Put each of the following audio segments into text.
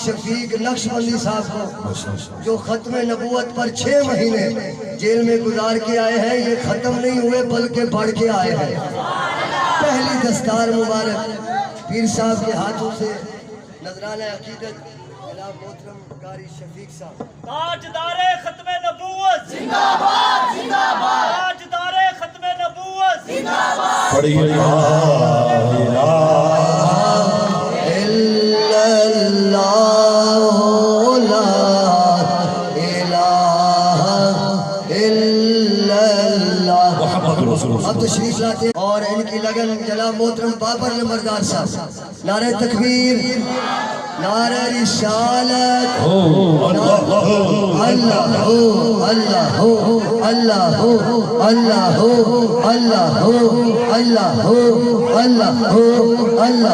شفیق نقشبندی صاحب کو جو ختم نبوت پر 6 مہینے جیل میں گزار کے آئے ہیں، یہ ختم نہیں ہوئے بلکہ بڑھ کے آئے ہیں۔ پہلی دستار مبارک پیر صاحب کے ہاتھوں سے نذرانہ عقیدت جناب محترم قاری شفیق صاحب۔ تاجدار ختم نبوت زندہ باد، زندہ باد، تاجدار ختم نبوت زندہ باد۔ پڑھیے لا الہ الا اللہ لا الہ الا اللہ محمد رسول اللہ۔ اب تشریف لاتے ہیں اور ان کی لگن جناب محترم بابر نمبردار صاحب۔ نعرہ تکبیر، نعرہ رسالت، اللہ اللہ اللہ اللہ اللہ اللہ اللہ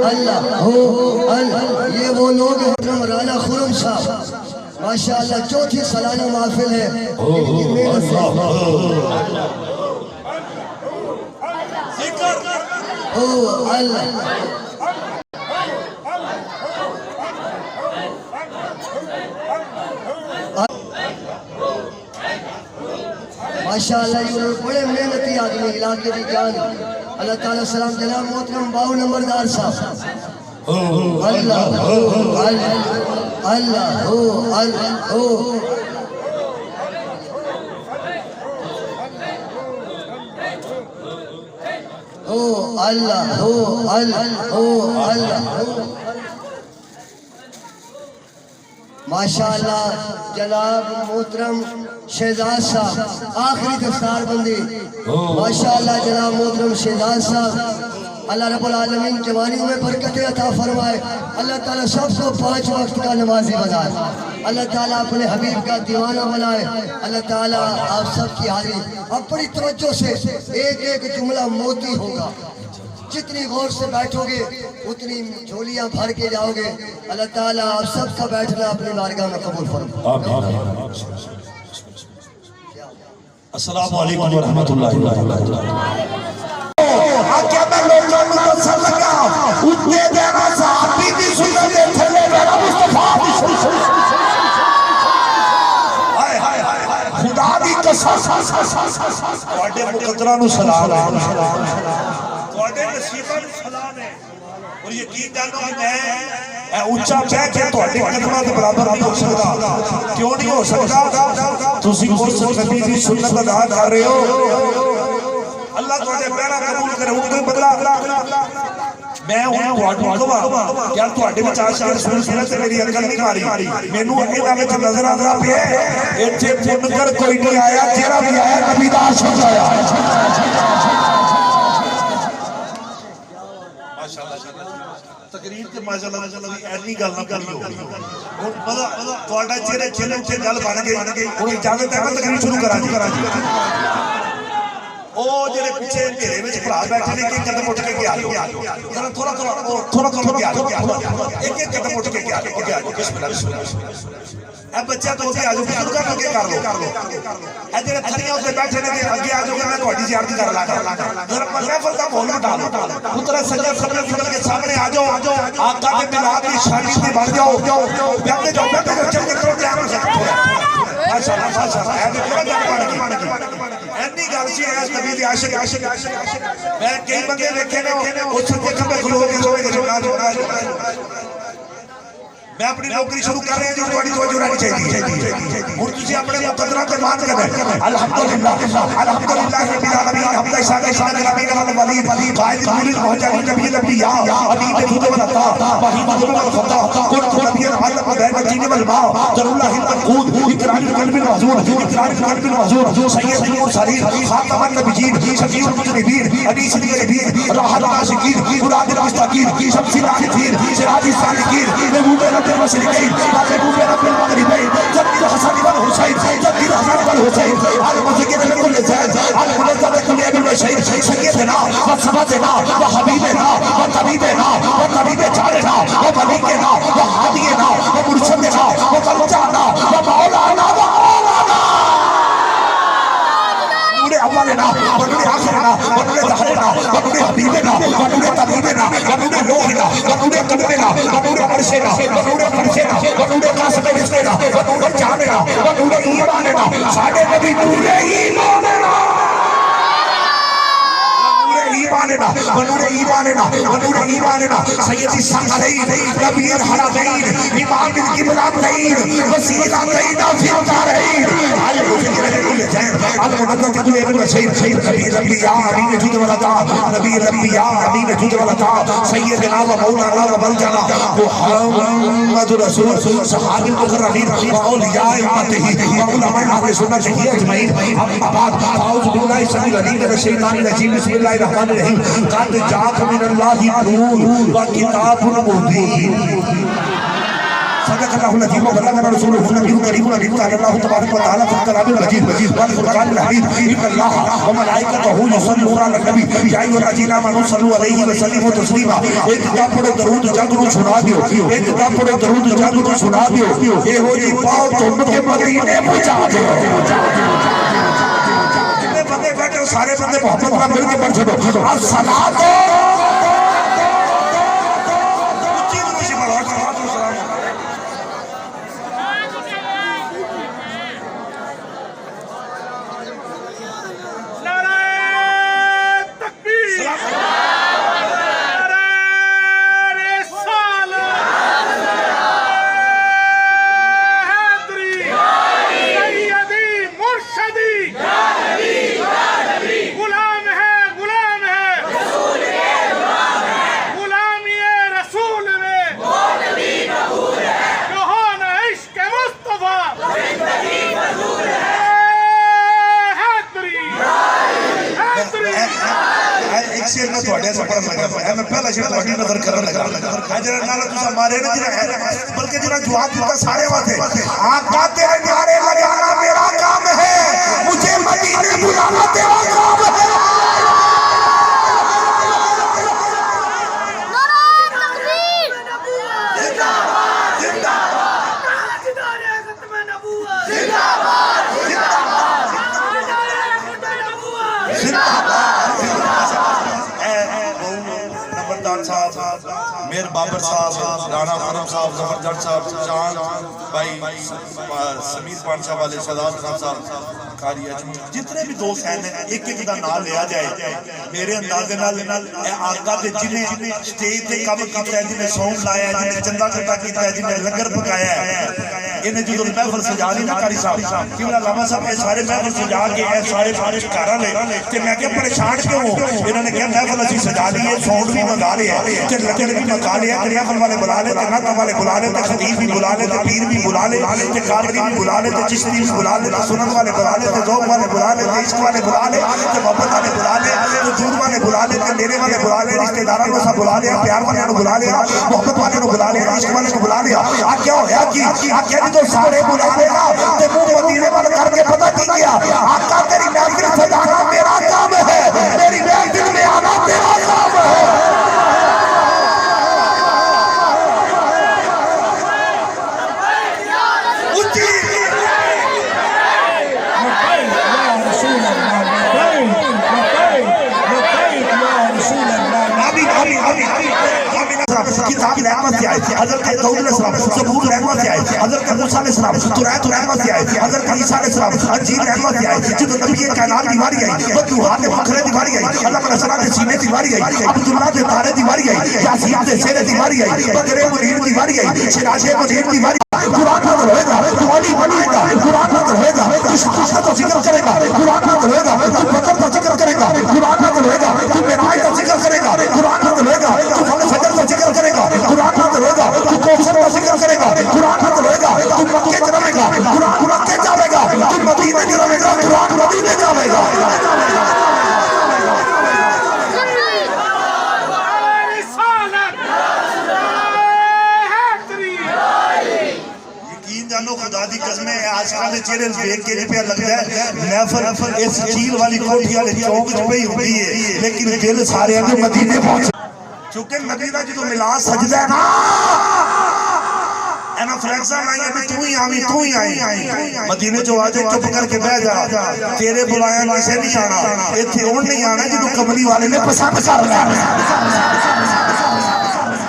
اللہ۔ یہ وہ لوگ ہیں محترم رانا خرم صاحب، ماشاءاللہ چوتھی سالانہ محفل ہے ان کی محنت سے۔ اللہ ماشاءاللہ یہ لوگ بڑے محنتی آدمی، علاقے کی جان۔ اللہ تعالیٰ سلام جناب محترم باؤ نمبردار صاحب۔ اللہ اللہ اللہ اللہ ماشاءاللہ جناب محترم شہزاد صاحب آخری دستار بندی، ماشاءاللہ جناب محترم شہزاد صاحب، اللہ رب العالمین جوانیوں میں برکت عطا فرمائے، اللہ تعالیٰ سب کو 5 وقت کا نمازی بنائے، اللہ تعالیٰ اپنے حبیب کا دیوانہ بنائے، اللہ تعالیٰ آپ سب کی حاضری اب بڑی توجہ سے ایک ایک جملہ موتی ہوگا، جتنی غور سے بیٹھو گے اتنی جھولیاں بھر کے جاؤ گے، اللہ تعالیٰ آپ سب کا بیٹھنا اپنی بارگاہ میں قبول فرمائے۔ السلام علیکم ورحمۃ اللہ وبرکاتہ۔ آکے میں لوگوں میں تصل لگا اتنے دینا صحابی دی سنت دے تھلے میرا مصطفیٰ دی سنت خدا دی قسم تواڈے مقدراں نو سلام ہے، تواڈے نصیباں نو سلام ہے، اور یقین جانو کہ میں اونچا بیٹھ کے تواڈے قدماں دے برابر نہیں ہو سکتا۔ کیوں نہیں ہو سکتا؟ تسی اس نبی دی سنت ادا کر رہے ہو، اللہ تواڈے پیرا قبول کرے، ان کو بدلا۔ میں ہوں تواڈوں کہواں کیا تواڈے وچ عاشق رسول سنت میری عقل نہیں ماری، مینوں انہاں وچ نظر آندا پیا ایتھے منکر کوئی نہیں آیا، جیڑا بھی آیا نبی دا عاشق آیا۔ تقریر تے ماشاءاللہ ایسی گل نہ کری ہو، ہن پتہ تواڈا چہرے چہرے تے گل بن گئی، ہن اجازت ہے میں تقریر شروع کراں جی۔ او جڑے پیچھے گھیرے وچ بھرا بیٹھے نے کہ قدم اٹھ کے گیا ذرا تھوڑا گیا ایک قدم اٹھ کے گیا بسم اللہ اے بچہ تو اگے آجو بزرگاں نوں اگے کر لو اے جڑے تھلیاں تے بیٹھے نے اگے آجو کہ میں تہاڈی زیارت کر لاں ذرا محفل دا ماحول بنا لو، پتر سجدہ سامنے کے سامنے آ جاؤ، آقا کے ملاد کی شانی تے بن جاؤ، بیٹھے جاؤ چل کے کرو تیار ہو سکتے ہو۔ ماشاءاللہ ماشاءاللہ اے تے پورا جان بن گئی اینی گل سی ہے نبی دی عاشق میں کئی بندے دیکھے نے اس دیکھ میں کھلو کے جوڑا میں اپنی نوکری شروع کر رہے ہیں جو تھوڑی توجہ رہنی چاہیے، اور تسی اپنے مقدرہ تے مان کرے الحمدللہ الحمدللہ رب العالمین حمد شان العالمین الولید قائد المولد مہجر نبی الانبیاء حبیب خود والعطا وحید الخطا قرۃ نبی العالم بین الدین والماء ذر اللہ المنقود اکرام القلب المحزون اکرام القلب المحزون سید المرسلین خاتم النبیین شفیع المذنبین انیس النبیین راحت العاشقین مراد المستقیم شمس العارفین سراج السالکین محبوب المشرقین محبوب رب المغربین جدید حسن والحسین جدید حسن والحسین عالم ذکر لكل زاد عالم لذت كل ابن بشير سيدنا وسبتنا وحبيبنا وطبيبنا وطبيب جارنا ومليكنا وهادينا ومرشدنا وملجانا ومولانا ونور اولنا ونور اخرنا ونور ظهرنا ونور حبيبنا ونور طبيبنا ونور بنور روحنا بنور قلبنا بنور عرشنا بنور فرشنا بنور قاسم رزقنا بنور جاننا بنور ایماننا ساڈے نبی نور ایماننا ایماننا بنور ایماننا بنور ایماننا سیدی ثقلین نبی الحرمین امام القبلتین وسیلتین فی الدارین المنظم كل شيء نبي الانبياء امين جود العطاء نبي الانبياء امين جود العطاء سيدنا ومولانا ومولانا محمد رسول صحابه المكرمين واولياء امته وعلماء اهل السنه اجمعين اما بعد اعوذ بالله السميع العليم من الشيطان الرجيم بسم الله الرحمن الرحيم قد جاءكم من الله نور وكتاب مبين صدق الله العظيم وبلغنا رسوله النبي الكريم الذي قال الله تبارك وتعالى في الكلام المجيد والفرقان الحميد ان الله وملائكته يصلون على النبي يا ايها الذين امنوا صلوا عليه وسلموا تسليما ایک کتاب پڑھو درود جگ نو سنا دیو ایک کتاب پڑھو درود جگ نو سنا دیو اے ہو جی پاؤ تم کے مدینے پہنچا دیو جتنے بندے بیٹھے سارے بندے محبت نال مل کے پڑھ چھڈو الصلاۃ بلکہ جنہاں جواب دیتا سارے وقت ہے آقا تیرے نعرے لگانا میرا کام ہے مجھے مدینے بلانا تیرا کام ہے میر بابر صاحب رانا خرم صاحب زبردست صاحب جان بھائی سمیر پانچا والے سداد خان صاحب قاری اجمیر جتنے بھی دوست ہیں ایک ایک دا نام لیا جائے میرے اندازے نال اے آقا دے جنہیں سٹیج تے کام کیتا ہے جنہیں سونگ لایا ہے جنہیں چندہ چندہ کیتا ہے جنہیں لنگر پکایا ہے انہیں جو محفل سجا لی نا قاری صاحب کیوں علامہ صاحب اے سارے محفل سجا کے اے سارے کارا لے تے میں کہ پریشان کیوں ہوں انہوں نے کہا محفل اسی سجا لی ہے سونگ بھی منگا لے ہے تے لنگر بھی منگا لے ہے محفل والے بلا لے تے ناتا والے بلا لے تے خطیب بھی بلا لے تے پیر بھی بلا لے تے قادری بھی بلا لے تے چشتی بھی بلا لے تے سنن والے بلا لے تے ذوق والے بلا لے تے عشق والے بلا لے تے محبت والے بلا لے تے جود والے بلا لے تے میرے والے بلا لے رشتہ داراں کو سب بلا لے پیار والے کو بلا لے محبت والے کو بلا لے عشق والے کو بلا لے آ کیا ہویا کی آ کیا تو سارے بلا لے تے منہ مدینے والے کر کے پتہ نہیں کیا آقا تیری محفل سجانا میرا کام ہے میری محفل میں آنا تیرا کام ہے کتاب رحمت سے آئے حضرت داؤد علیہ السلام زبور رحمت سے آئے حضرت موسیٰ علیہ السلام تورات رحمت سے آئے حضرت عیسیٰ علیہ السلام انجیل رحمت سے آئے جب نبی کائنات دیواری آئی فتوحات مکھرے دیواری آئی اللہ علیہ السلام کے سینے دیواری آئی عبداللہ کے تارے دیواری آئی یاسین کے سیرے دیواری آئی بدر منیر دیواری آئی سراج منیر دیواری قرآن نظر ہوئے گا تو علی بنے گا قرآن نظر ہوئے گا تو شہادت کا ذکر کرے گا قرآن نظر ہوئے گا تو بدر کا ذکر کرے گا قرآن نظر ہوئے گا تو معراج کا ذکر کرے گا قرآن نظر ہوئے گا تو فجر کا ذکر کرے گا قرآن نظر ہوئے گا تو کوثر کا ذکر کرے گا قرآن نظر ہوئے گا تو مکے جاوے گا قرآن مکے جاوے گا تو مدینے جاوے گا قرآن مدینے جاوے گا خدا دی قسم ہے عاشقاں دے چہرے دیکھ کے پہ لگدا ہے محفل اس چیل والی کوٹھی والے چوک وچ پئی ہوندی ہے لیکن دل سارے دے مدینے پہنچ چونکہ نبی دا جدوں ملاد سجدہ ہے نا اینا فریکسا نہیں ہے تو ہی آئی مدینے جو آ جائے چپ کر کے بیٹھ جا تیرے بلایا کسے نہیں آنا ایتھے اون نہیں آنا جدوں کملی والے نے پسند کر لیا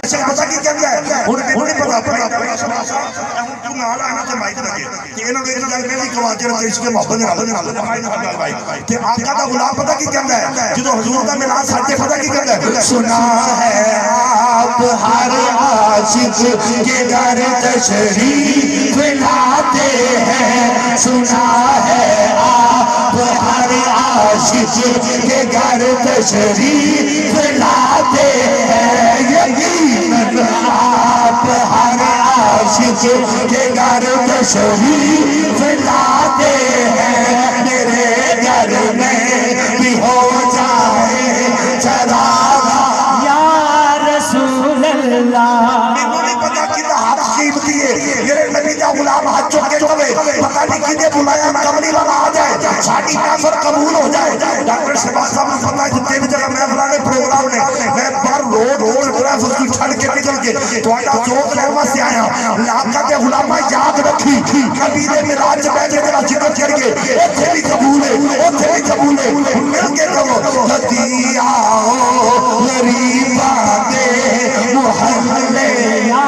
عاشق پتہ کی کہندا ہے ہن مینوں نہیں پتا اپنا ہن تو نال آنا تے مائک لگے تے انہاں نوں ایک گل کہندی کواجر تے عشق محبت دے نال بھائی تے آقا دا غلام پتہ کی کہندا ہے جدوں حضور دا ملاد سچے پتہ کی کہندا ہے سنا ہے آپ ہر عاشق کے گھر تشریف لاتے ہیں سنا ہے آپ ہر عاشق کے گھر تشریف لاتے ہیں یقیناً آپ ہر عاشق کے گھر تشریف لاتے ہیں میرے گھر میں بھی ہو جائے چراغ یا رسول اللہ مینوں نہیں پتا کدا ہاتھ قیمتی ہے میرے نبی دا غلام ہاتھ چوک کے کہے پتہ نہیں کدے بلایا کملی والا آ جائے ساڈی نظر قبول ہو جائے ڈاکٹر شہباز صاحب نے فرمایا جتنے بھی جگہ میں فلانے پروگرام نے میں بار روڈ ٹریفک کو چھڑ کے نکل کے تہاڈا ذوق لے واسطے آیا لاکھاں دے غلاماں یاد رکھی کبھی دے معراج بیٹھ کے تیرا ذکر کر کے اوتھے بھی قبول ہے اوتھے بھی قبول ہے مل کے کہو ہدیہ غریباں دے محلے یا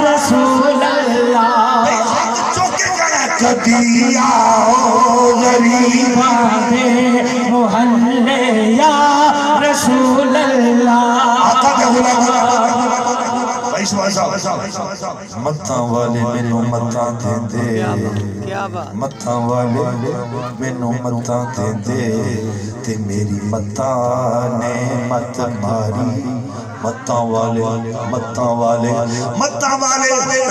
رسول اللہ کبھی آؤ غریباں دے محلے یا رسول اللہ آقا کے غلام متاں والے مینوں متاں دیندے متاں والے مینوں متاں دیندے تے میری متاں نے مت ماری متاں والے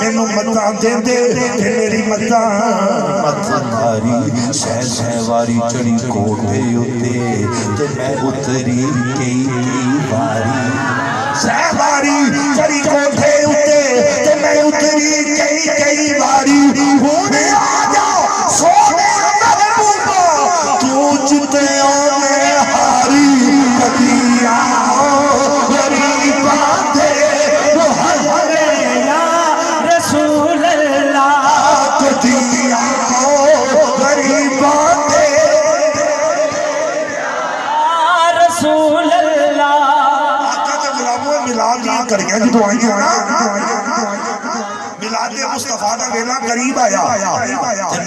مینوں متاں دیندے تے میری متاں مت ماری سہ واری چڑی کوٹھے اُتے تے میں اتری کئی واری سہواری چڑی کوٹھے اُتے تے میں اتری کئی واری ہونے آ جاؤ سونے محبوبا تو جتیاں میں ہاری کبھی آؤ غریباں دے محلے یا رسول اللہ کبھی آؤ غریباں دے رسول اللہ ملاد نہیں کریاں جدو آئی نا ملاد مصطفیٰ دا ویلا قریب آیا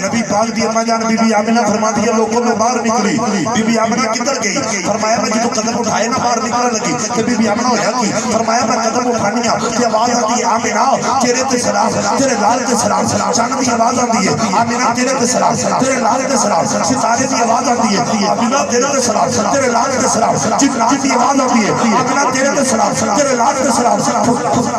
نبی پاک دی اماں جان بی بی آمنہ فرماتی ہے لوگوں میں باہر نکلی بی بی آمنہ کدھر گئی فرمایا میں جدو قدم اٹھائے نہ باہر نکلنے لگی کہ بی بی آمنہ ہویا کی فرمایا میں قدم اٹھانی ہاں کہ آواز آتی ہے آمنہ تیرے تے سلام تیرے لال تے سلام چاند دی آواز آتی ہے آمنہ تیرے تے سلام تیرے لال تے سلام ستارے دی آواز آتی ہے آمنہ تیرے تے سلام تیرے لال تے سلام جنات دی آواز آتی ہے آمنہ تیرے تے سلام تیرے لال تے سلام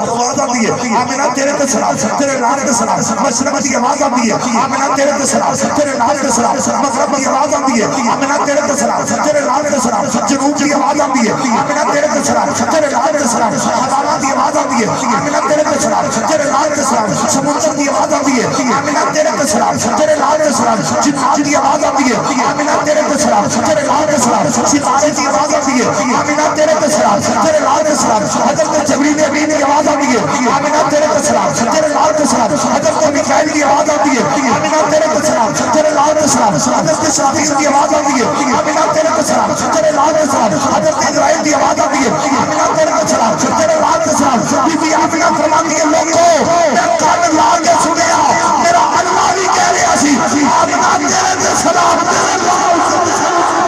آواز آتی ہے آمنہ تیرے تے سلام تیرے لال تے سلام مشرق دی آواز آتی ہے آمنہ تیرے تے سلام تیرے لال تے سلام مغرب دی آواز آتی ہے آمنہ تیرے تے سلام تیرے لال تے سلام جنوب دی آواز آتی ہے آمنہ تیرے تے سلام تیرے لال تے سلام ہزارہ دی آواز آتی ہے آمنہ تیرے تے سلام تیرے لال تے سلام سمندر دی آواز آتی ہے آمنہ تیرے تے سلام تیرے لال تے سلام جنات دی آواز آتی ہے آمنہ تیرے تے سلام تیرے لال تے سلام ستارے دی آواز آتی ہے آمنہ تیرے تے سلام تیرے لال تے سلام حضرت جبریل امین کی آواز آتی ہے آمنہ تیرے تے سلام تیرے لال تے سلام حضرت میکائیل کی آواز آتی ہے آمنہ تیرے تے سلام تیرے لال تے سلام حضرت اسرافیل کی آواز آتی ہے آمنہ تیرے تے سلام تیرے لال تے سلام حضرت اسرائیل کی آواز آتی ہے آمنہ تیرے تے سلام تیرے لال تے سلام بی بی آمنہ فرماتی ہے لوگوں میں کان لا کے سنیا میرا اللہ بھی کہہ رہا سی آمنہ تیرے تے سلام تیرے لال تے سلام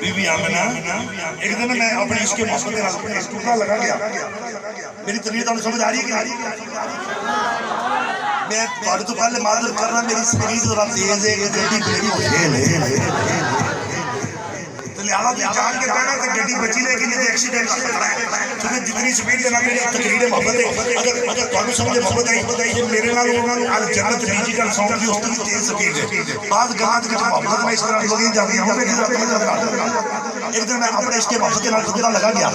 بی بی آمنہ ایک دن میں اپنے عشق محبت کے راستے میں لگا گیا میری طبیعت آپ سمجھ آ رہی ہے کہ میں تھوڑے تو پہلے معذرت کر رہا میری سپیڈ ذرا تیز ہے گڈی بریک ہو لہٰذا تو جان کے بہنا کہ گڈی بچی لے کے نہیں ایکسیڈنٹ کا خطرہ ہے کیونکہ جتنی سپیڈ دینا میری تقریر محبت ہے اگر تمہیں سمجھے محبت آئی یہ میرے نال جنت ڈیجیٹل ساؤنڈ کی اس کی تیز سپیڈ ہے بعض گانے کے محبت میں اس طرح لوگ جاتی ہیں ایک دن میں اپنے اس کے محبت کے نال خدا لگا گیا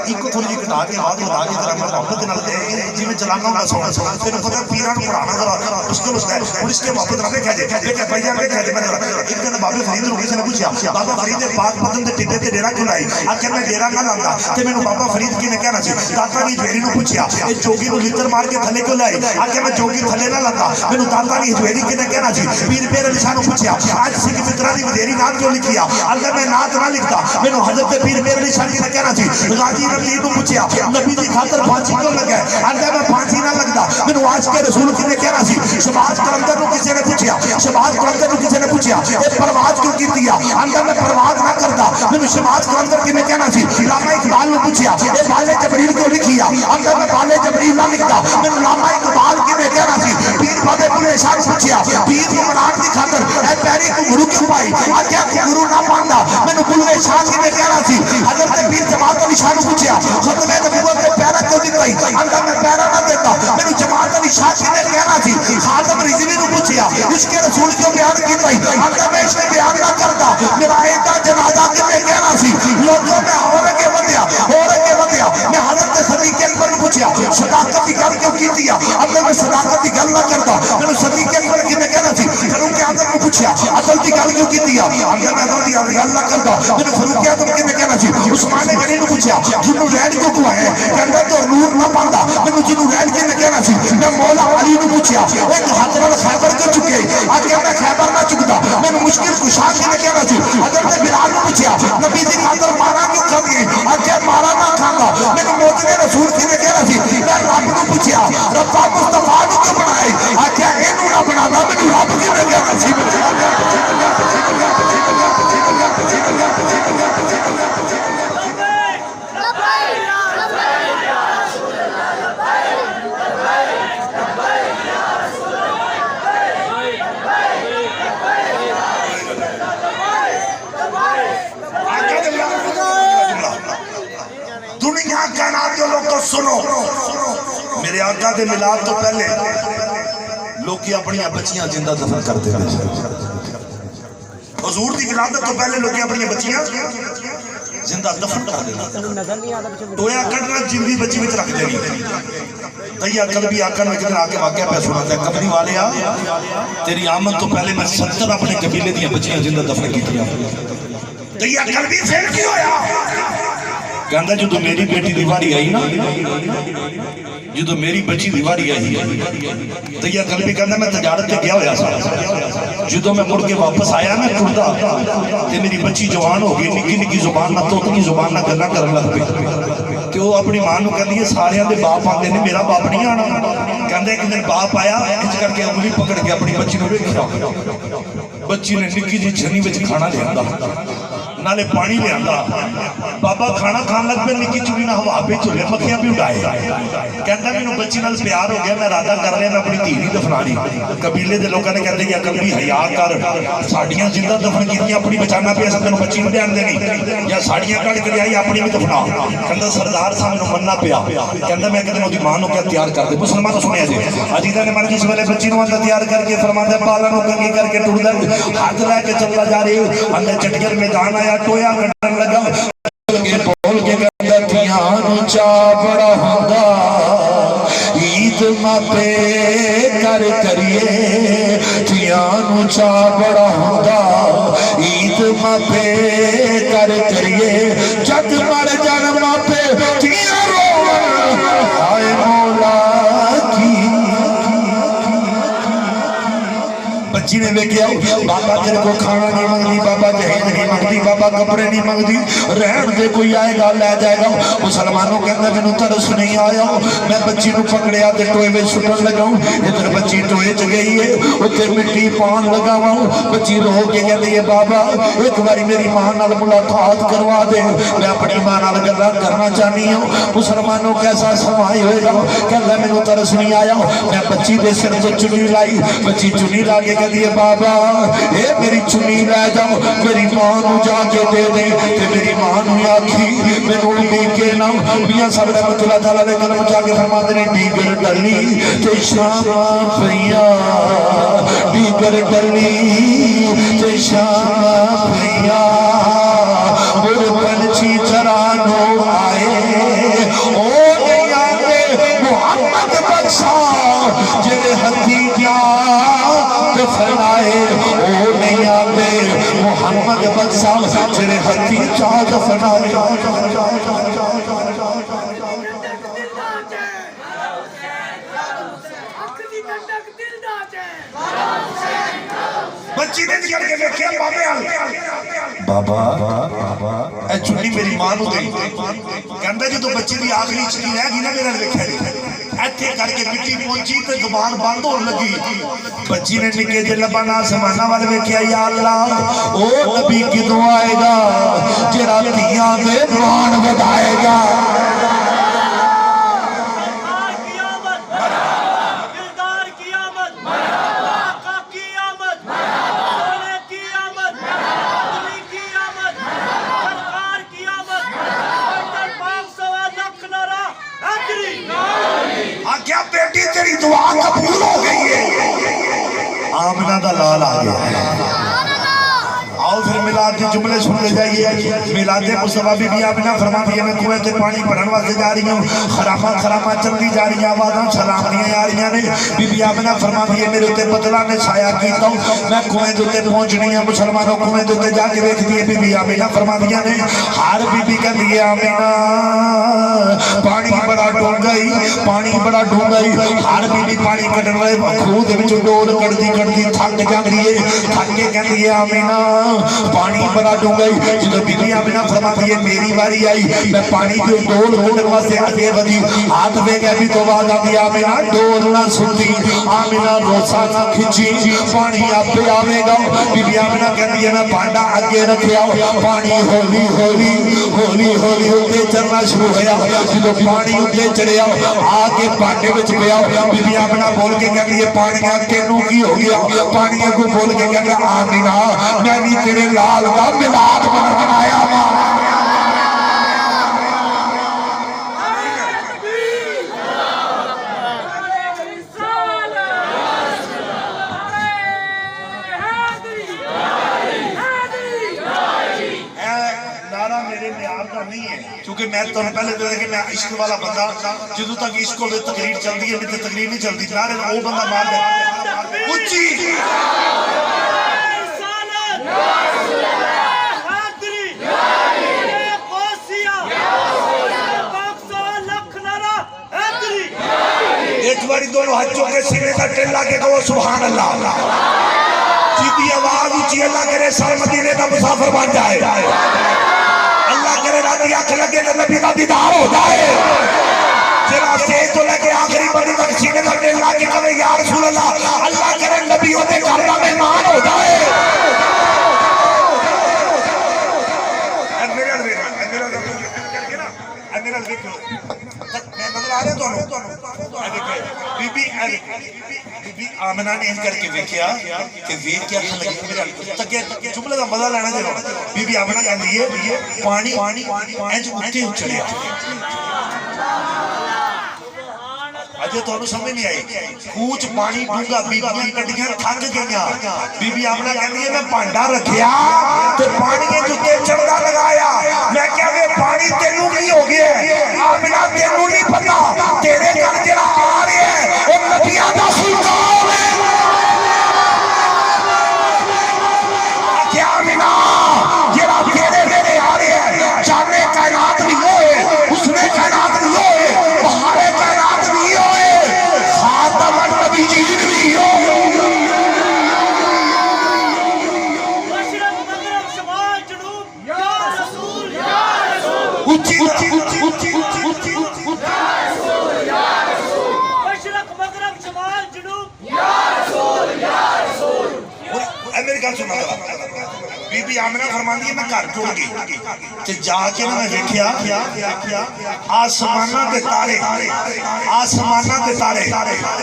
ایک کو تھوڑی جی کٹا کے بعد لگا کے ذرا میں محبت کے نال جی میں چلانا ہوں سونا تینوں پتہ پیران پڑھانا ذرا اس کو اور اس کے محبت رکھے کہہ دے بھائی میں کہہ دے میں ایک دن بابے فرید روکی سے نے پوچھا بابا فرید پاک پتن دے ٹڈے تے ڈیرا کیوں لائی آخر میں ڈیرا نہ لاتا تے مینوں بابا فرید کی نے کہنا سی داتا نے جویری نو پوچھا اے جوگی نو لتر مار کے تھلے کیوں لائی آخر میں جوگی تھلے نہ لاتا مینوں داتا نے جویری کی نے کہنا سی پیر پیر علی شاہ نو پوچھا آج سکھ فطرہ دی ودیری نات کیوں لکھی اگر میں نات نہ لکھتا مینوں حضرت پیر پیر علی شاہ کی نے کہنا سی غازی ربی نو پوچھا نبی دی خاطر پھانسی کیوں لگا اگر میں پھانسی نہ لگتا مینوں آج کے رسول کی نے کہنا سی شباز کلندر نو کسی نے پوچھا شباز کلندر نو کسی نے پوچھا اے پرواز کیوں کیتی اگر میں پرواز نہ کرتا مینوں شباز کلندر کی نے کہنا سی علامہ اقبال نو پوچھا اے بالے جبریل کیوں لکھی اگر میں بالے جبریل نہ لکھتا مینوں علامہ اقبال کی نے کہنا سی پیر بابے بلے شاہ نو پوچھا پیر کو منان دی خاطر اے پیری کو گرو کیوں پائی آگیا کو گرو نہ پاندا مینوں بلے شاہ کی نے کہنا سی حضرت پیر جماعت علی شاہ نو پوچھا ختم نبوت تے پیرا کیوں نہیں پائی اگر میں پیرا نہ دیتا مینوں جماعت علی شاہ کی نے کہنا سی خاتم رضوی نو پوچھا اس کے رسول کیوں بیان کیتا اگر میں اس نے بیان نہ کرتا میرا ایک جنازہ کنے کہنا سی لوگوں میں اور کے ودیا میں حضرت صدیق اکبر کو پوچھا صداقت کی گل کیوں کیتی اگر میں صداقت کی گل نہ کرتا میں صدیق اکبر کی نے کہنا سی فاروق اعظم کو پوچھا عدل کی گل کیوں کیتی اگر میں عدل کی گل نہ کرتا میں فاروق اعظم کی نے کہنا سی عثمان غنی کو پوچھا جنوں رہن کیوں کوائے کہندا تو نور نہ پاندا میں جنوں رہن کی نے کہنا سی میں مولا علی کو پوچھا ایک ہاتھ نال خیبر کیوں چکے اگر میں خیبر نہ چکتا میں مشکل کشا کی نے کہنا سی حضرت بلال کو پوچھا نبی دی خاطر مارا کیوں کھاندی اگر مارا نہ کھاندا میں موجود رسول کی نے کہنا سی میں رب کو پوچھا رب مصطفی کو کیوں بنائے اگر اینو نہ بنانا میں رب کی نے کہنا سی دنیا کائنات کے لوگ سنو میرے آقا کے میلاد تو پہلے لوگ اپنی بچیاں زندہ دفن کرتے ہیں حضور دی ولادت تو پہلے لوگ اپنی بچیاں زندہ دفن کرتے ہیں ٹویا کٹنا جلدی بچی میں رکھ دینی تیا قلبی آقا میں کدھر آکے واقعہ پہ سناتا ہے قبری والے تیری آمد تو پہلے میں 70 اپنے قبیلے دیا بچیاں زندہ دفن کی تھی تیا قلبی پھر کی ہویا کہندا جو تو میری بیٹی دیواری آئی نا جو تو میری بچی دیواری آئی تو یہ قلبی کہندا میں تجارت تے گیا ہویا سا جو تو میں مڑ کے واپس آیا میں ٹردا تے میری بچی جوان ہو گئی نکی نکی زبان نہ توتنی زبان نہ گلاں کرن لگ پئی تے وہ اپنی ماں نو کہندی ہے سارے دے باپ آندے نے میرا باپ نہیں آنا کہندا ایک دن باپ آیا انج کر کے انگلی پکڑ کے اپنی بچی نو ویکھیا بچی نے نکی جی چھنی وچ کھانا لیندا نالے پانی لے آندا بابا کھانا کھان لگ پہ نکی چوری نہ ہوا پہ چلے مکھیاں بھی اڑائے کہندا مینوں بچی نال پیار ہو گیا میں ارادہ کر لیا میں اپنی دھی نہیں دفنانی قبیلے دے لوکاں نے کہندے کہ قلبی حیا کر ساڈیاں زندہ دفن کیتیاں اپنی بچانا پیا سا تینوں بچی نہیں دین دینی یا ساڈیاں کڈ کے آئی اپنی بھی دفنا کہندا سردار صاحب نوں مننا پیا کہندا میں کدے اودی ماں نوں کیا تیار کر دے مسلمان سنیا جی عزیزاں نے من جس ویلے بچی نوں آندا تیار کر کے فرماتا پالا نوں کنگی کر کے ٹردا ہاتھ لے کے چلا جا رہی اندر چٹکر میدان آیا ٹویا کٹن لگا بول کے کہندا تھیاں نوں چا بڑا ہوندا عید ماپے کر کریے تھیاں نوں چا بڑا ہوندا عید ماپے کر کریے جگ مر جن ماپے تھیاں روون ہائے مولا کی بچی نے ویکھیا بابا تیرے کو کھانا نہیں منگدی بابا جہیز نہیں منگدی بابا کپڑے نہیں منگدی رہن دے کوئی آئے گا لے جائے گا مسلمانوں کہندے مینوں ترس نہیں آیا میں بچی نوں پکڑیا تے ٹوئے وچ سٹن لگا ادھر بچی ٹوئے چ گئی ہے اوتے مٹی پان لگاواں بچی رو کے کہندی ہے بابا ایک باری میری ماں نال ملاقات کروا دے میں اپنی ماں نال گلاں کرنا چاہنی ہوں مسلمانوں کیسا سمائی ہوئے گا کہندا مینوں ترس نہیں آیا میں بچی دے سر تے چنی لائی بچی چنی لا کے کہندی ہے بابا اے میری چنی لے جاؤ میری ماں نو جا کے دے دے تے میری ماں نو آکھی مینوں دیکھ کے نہ میاں صاحب رحمۃ اللہ تعالی علیہ کلم چا کے فرماتے نے دیگر ڈلی تے شام پیا دیگر ڈلی تے شام پیا مر پنچھی چرانو آئے او نہیں آتے محمد بخشا جڑے ہتھی کیا دفنائے او نہیں آتے محمد بخشا جڑے ہتھی کیا دفنائے بچی نے نکل کے دیکھیا بابے بابا اے چنی میری ماں نو دے کہندا جدوں بچی دی آخری چنی رہ گئی نا میرے ویکھیا ایتھے کر کے مٹی پہنچی تے زبان بند ہون لگی بچی نے نکے جے لباں آسماناں ول ویکھیا یا اللہ او نبی کدوں آئے گا جڑا دھیاں دے مان ودائے گا کیا بیٹی تیری دعا قبول ہو گئی ہے آمنہ دا لال آ گیا آؤ پھر میلاد کے جملے سن لے جائیے میلاد مصطفیٰ بی بی آمنہ فرماتی ہے میں کنویں تے پانی بھرن واسطے جا رہی ہوں خرامہ چلتی جا رہی ہیں آوازاں سلامتیاں آ رہی ہیں بی بی آمنہ فرماتی ہے میرے تے بدلہ نے سایہ کیتا ہوں میں کنویں تے پہنچنی ہے مسلمانوں کنویں تے جا کے ویکھدی ہے بی بی آمنہ فرماتی ہے ہر بی بی کہندی ہے آمنہ پانی بڑا ڈونگائی ہر بی بی پانی کڈن والے کھوہ دے وچ ڈول کڈدی تھک جاندی ہے تھک کے کہندی ہے آمنہ پانی بڑا ڈونگائی جدوں بی بی آمنہ فرماتی ہے میری واری آئی میں پانی دے ڈول کڈن واسطے اگے ودی ہاتھ وے گیا بھی تو آواز آندی آمنہ ڈول نہ سنتی آمنہ روسا نہ کھچی پانی آپے آوے گا بی بی آمنہ کہندی ہے میں بھانڈا اگے رکھیا پانی ہولی اتے چلنا شروع ہوا جدوں پانی اتے چڑھیا آ کے بھانڈے وچ پیا بی بی آمنہ بول کے کہندی ہے پانی تینوں کی ہو گیا پانی کو بول کے کہندی آمنہ میں بھی تیرے لال کا ملاد بنایا کیونکہ میں تو پہلے دے کہ میں عشق والا بندہ جدوں تک عشق ہوے تقریر چلدی ہے نہیں تقریر نہیں چلدی نعرے او بندہ مار دے اونچی ایک باری دونوں ہاتھوں کے سینے کا ٹیلا کے کہو سبحان اللہ جیتی آواز اونچی اللہ کرے سر مدینے کا مسافر بن جائے اللہ کرے راتی آنکھ لگے تو نبی کا دیدار ہو جائے جناب سیج تو لے کے آخری بڑی تک سینے کا ٹیلا کے کہو یا رسول اللہ اللہ کرے نبی ہوتے کرنا مہمان ہو جائے آمنہ نے ان کر کے ویکھیا کہ ویکھ کیا لگی تک جملے دا مزہ لینا دے بی بی آمنہ کہندی ہے پانی انج اٹھے اچھڑیا اجے تانوں سمجھ نہیں آئی کوچ پانی ڈونگا بیبیاں کڈیاں تھک گئیاں بی بی آمنہ کہندی ہے میں پانڈا رکھیا تے پانی جتے چڑھدا لگایا میں کہیا وے پانی تینوں کی ہو گیا ہے آمنہ تینوں نہیں پتا تیرے گھر جڑا آ رہا ہے او نبیاں دا سلطان ہے کیا آمنہ جڑا تیرے میرے آ رہا ہے چاہے کائنات نہیں ہوئے اس نے کائنات نہیں ہوئے بہارے کائنات نہیں ہوئے خاتم النبی جی نہیں ہوئے مشرق مغرب شمال جنوب یا رسول یا رسول مشرق مغرب شمال جنوب یا رسول یا رسول امریکہ سنا بی آمنہ فرماندی ہے میں گھر ٹر گئی تے جا کے نا میں دیکھیا آسمانہ دے تارے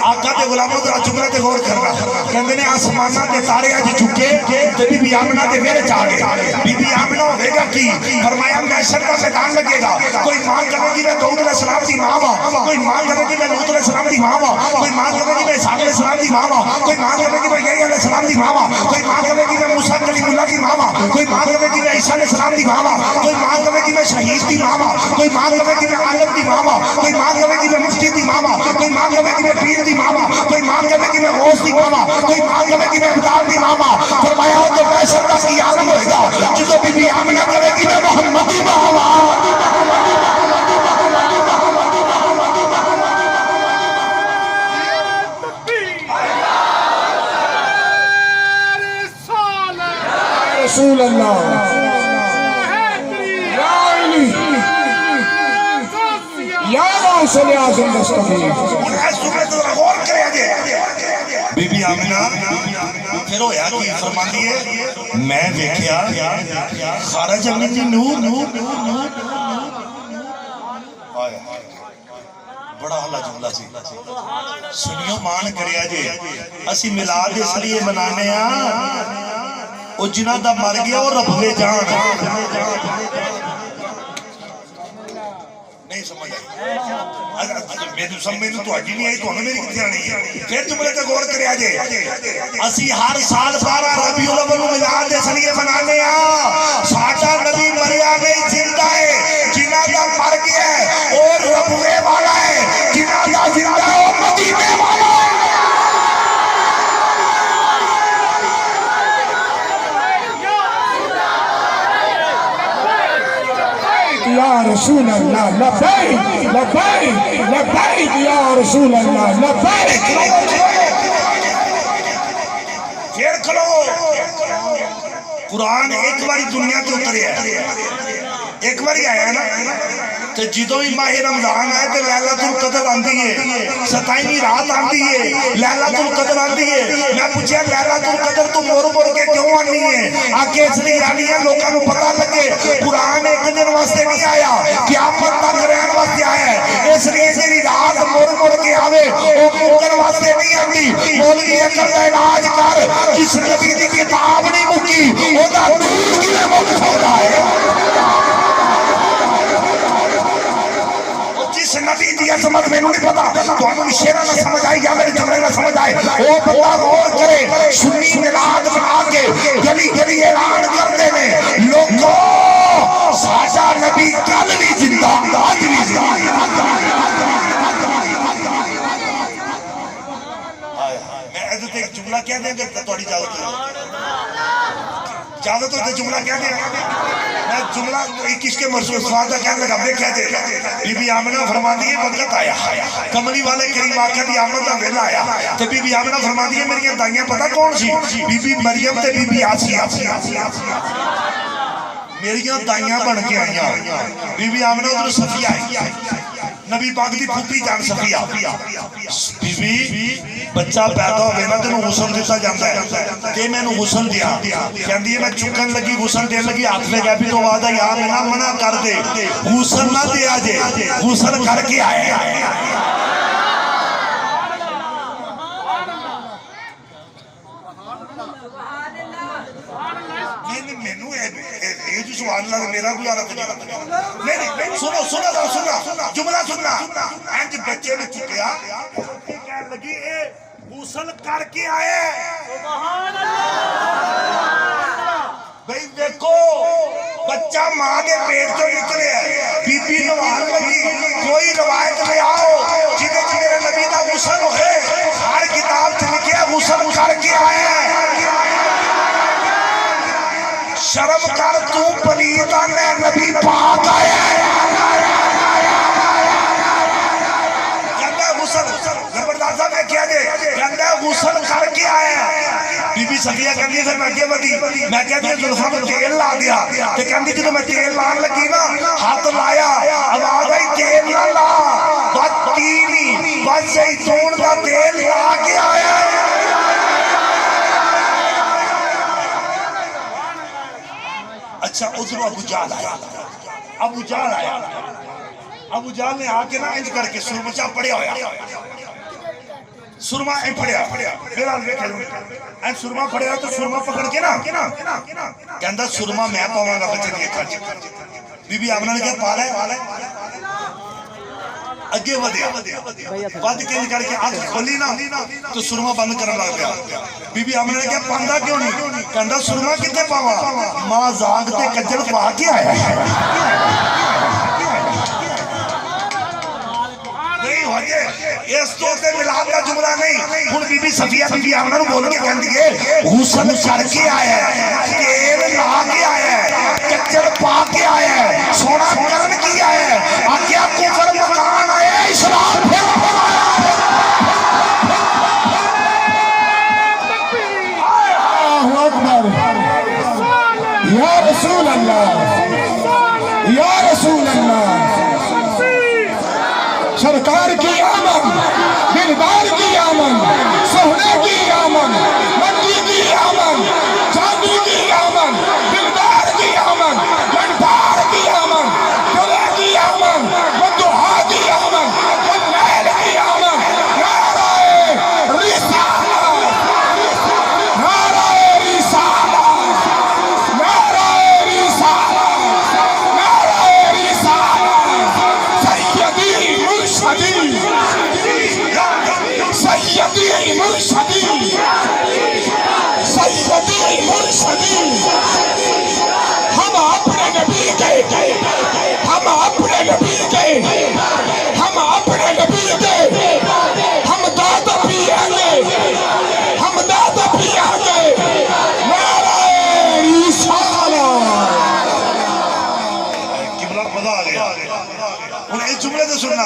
آقا دے غلاموں ذرا جملے تے غور کرنا کہندے نے آسمانہ دے تارے اج چکے تے بی بی آمنہ دے ویڑے چا گئے بی بی آمنہ ہوے گا کی فرمایا محشر کا میدان لگے گا کوئی ماں کہے گی میں داؤد علیہ السلام دی ماں ہاں کوئی ماں کہے گی میں لوط علیہ السلام دی ماں ہاں کوئی ماں کہے گی میں اسحاق علیہ السلام دی ماں ہاں کوئی ماں کہے گی میں یحییٰ علیہ السلام دی ماں ہاں کوئی ماں کہے گی میں موسیٰ کلیم اللہ دی ماں ہاں کوئی ماں کہے گی میں عیسیٰ علیہ السلام دی ماں ہاں کوئی ماں کہے گی میں شہید دی ماں ہاں کوئی ماں کہے گی میں عالم دی ماں ہاں کوئی ماں کہے گی میں مفتی دی ماں ہاں کوئی ماں کہے گی میں پیر دی ماں ہاں کوئی ماں کہے گی میں غوث دی ماں ہاں کوئی ماں کہے گی میں ابدال دی ماں ہاں فرمایا ہو تو محشر کا کی عالم ہوئے گا جسے بی بی آمنہ کہے گی میں محمد دی ماں ہاں رسول اللہ یا علی یا غوث اعظم مصطفی بی بی آمنہ پھر ہویا کی فرماتی ہے میں دیکھیا خارج من نور بڑا اللہ جملہ سی سنیو مان کریا جے اسی میلاد اس لیے منانے او جنہ دا مر گیا وہ رب دے جان نہیں سمجھ آئی میں تو اجی نہیں آئی تو ہمیں میری کتیا نہیں ہے پھر تم نے غور کریا جے اسی ہر سال 12 ربیع الاول میلاد اس لیے منانے ساڈا نبی مریا نہیں زندہ ہے جنہ دا مر گیا ہے اور رب دے والا ہے جنہ دا زندہ ہے وہ مدینے والا ہے یا رسول اللہ لبیک لبیک لبیک یا رسول اللہ لبیک پھر کھلو قرآن ایک باری دنیا کے اترے ہے ایک باری آیا ہے نا تو جدو ہی ماہ رمضان آئے تو لیلۃ القدر آندی ہے 27ویں رات آندی ہے لیلۃ القدر آندی ہے میں پوچھیا لیلۃ القدر تو مور کے کیوں آنی ہے آکے اس لیے آنی ہے لوگوں کو پتہ لگے قرآن ایک دن واسطے نہیں آیا قیامت تک رہن واسطے آیا ہے اس لیے جی رات مور کے آوے وہ مکن واسطے نہیں آتی مولوی اکر کا علاج کر جس نبی کی کتاب نہیں مکی وہ دا نور کی مک سکتا ہے جس نبی دی عظمت میں نہیں پتا تو ہمیں شیرہ نہ سمجھ آئی یا میرے جملے نہ سمجھ آئے وہ بندہ غور کرے سنی میلاد بنا کے گلی گلی اعلان کرتے ہیں لوگوں ساڈا نبی کل بھی زندہ آج بھی زندہ میں ایک جملہ کہہ دیں گے تھوڑی اجازت ہوتے جملہ کہہ دیں میں جملہ 21 کے مرسول سوال کا کہنے لگا میں کہہ دے بی بی آمنہ فرماتی ہے وقت آیا کملی والے کریم آقا دی آمد دا ویلا آیا تو بی بی آمنہ فرماتی ہے میری دائیاں پتہ کون سی بی بی مریم تے بی بی آسیہ میری دائیاں بن کے آئیاں بی بی آمنہ ادھر صفیہ آئی نبی پاک دی پھوپھی جان صفیہ بی بی بچہ پیدا ہوئے نا تینوں غسل دیتا جاتا ہے کہ میں نے غسل دیا کہندی ہے میں چکن لگی غسل دین لگی ہاتھ لے گیا بھی تو وعدہ یار نہ منع کر دے غسل نہ دیا جے غسل کر کے آئے سبحان اللہ میرا گزارا تو نہیں سنو جملہ سننا انج بچے نے چکیا کہنے لگی اے غسل کر کے آئے سبحان اللہ بھئی دیکھو بچہ ماں کے پیٹ تو نکلے بی بی نوال لگی کوئی روایت لے آؤ جنہیں میرے نبی کا غسل ہوئے ہر کتاب سے لکھے غسل کر کے آئے شرم کر تو پلیتا نے نبی پاک آیا کہندہ غسل زبردازہ میں کیا دے کہندہ غسل کر کے آیا بی بی صفیہ کہندی ہے میں کیا بدی میں کہتی ہے ظلفہ میں تیل لا دیا کہ کہندی جدو میں تیل لان لگی نا ہاتھ لایا آواز آئی تیل نہ لا بد تیلی بد زیتون کا تیل لا کے آیا ادھر ابو جہل آیا ابو جہل نے آ کے نا انج کر کے سرمچا پڑیا ہوا سرما پڑیا میرا این سرما پڑیا تو سرما پکڑ کے نا کہندا سرما میں پاواں گا بچے دی اکھاں وچ بی بی آمنہ نے کہا پا لے اگے ودیا ود کے کر کے آنکھ کھولی نا تو سرما بند کرن لگ پیا بی بی آمنہ نے کہا پاندا کیوں نہیں کہندا سرما کتے پاواں ماں زاگ تے کجل پا کے آیا ہے نہیں ہوجے اس تو تے ملاد کا جملہ نہیں ہن بی بی صفیہ بی بی آمنہ نو بول کے کہندی ہے غسل کر کے آیا ہے تیل لا کے آیا ہے کچڑ پا کے آیا ہے سونا کرن کی آیا ہے آکیا کفر مکان آیا ہے اسلام پھر اللہ اکبر یا رسول اللہ یا رسول اللہ سرکار کی آمد دلدار کی آمد سہنے کی آمد مٹی کی آمد چاندی کی آمد دلدار کی آمد گنڈار کی آمد گلے کی آمد بدوہا کی آمد بلیل کی آمد نعرہ رسالہ نعرہ رسالہ نعرہ رسالہ نعرہ رسالہ سیدی مرشدی سیدی مرشدی سیدی مرشدی ہم اپنے نبی کے ہم اپنے نبی کے ہم اپنے نبی کے ہم داد پیئیں گے ہم داد پیئیں گے نعرہ رسالہ قبلہ پتا آ گیا ہن اس جملے تے سننا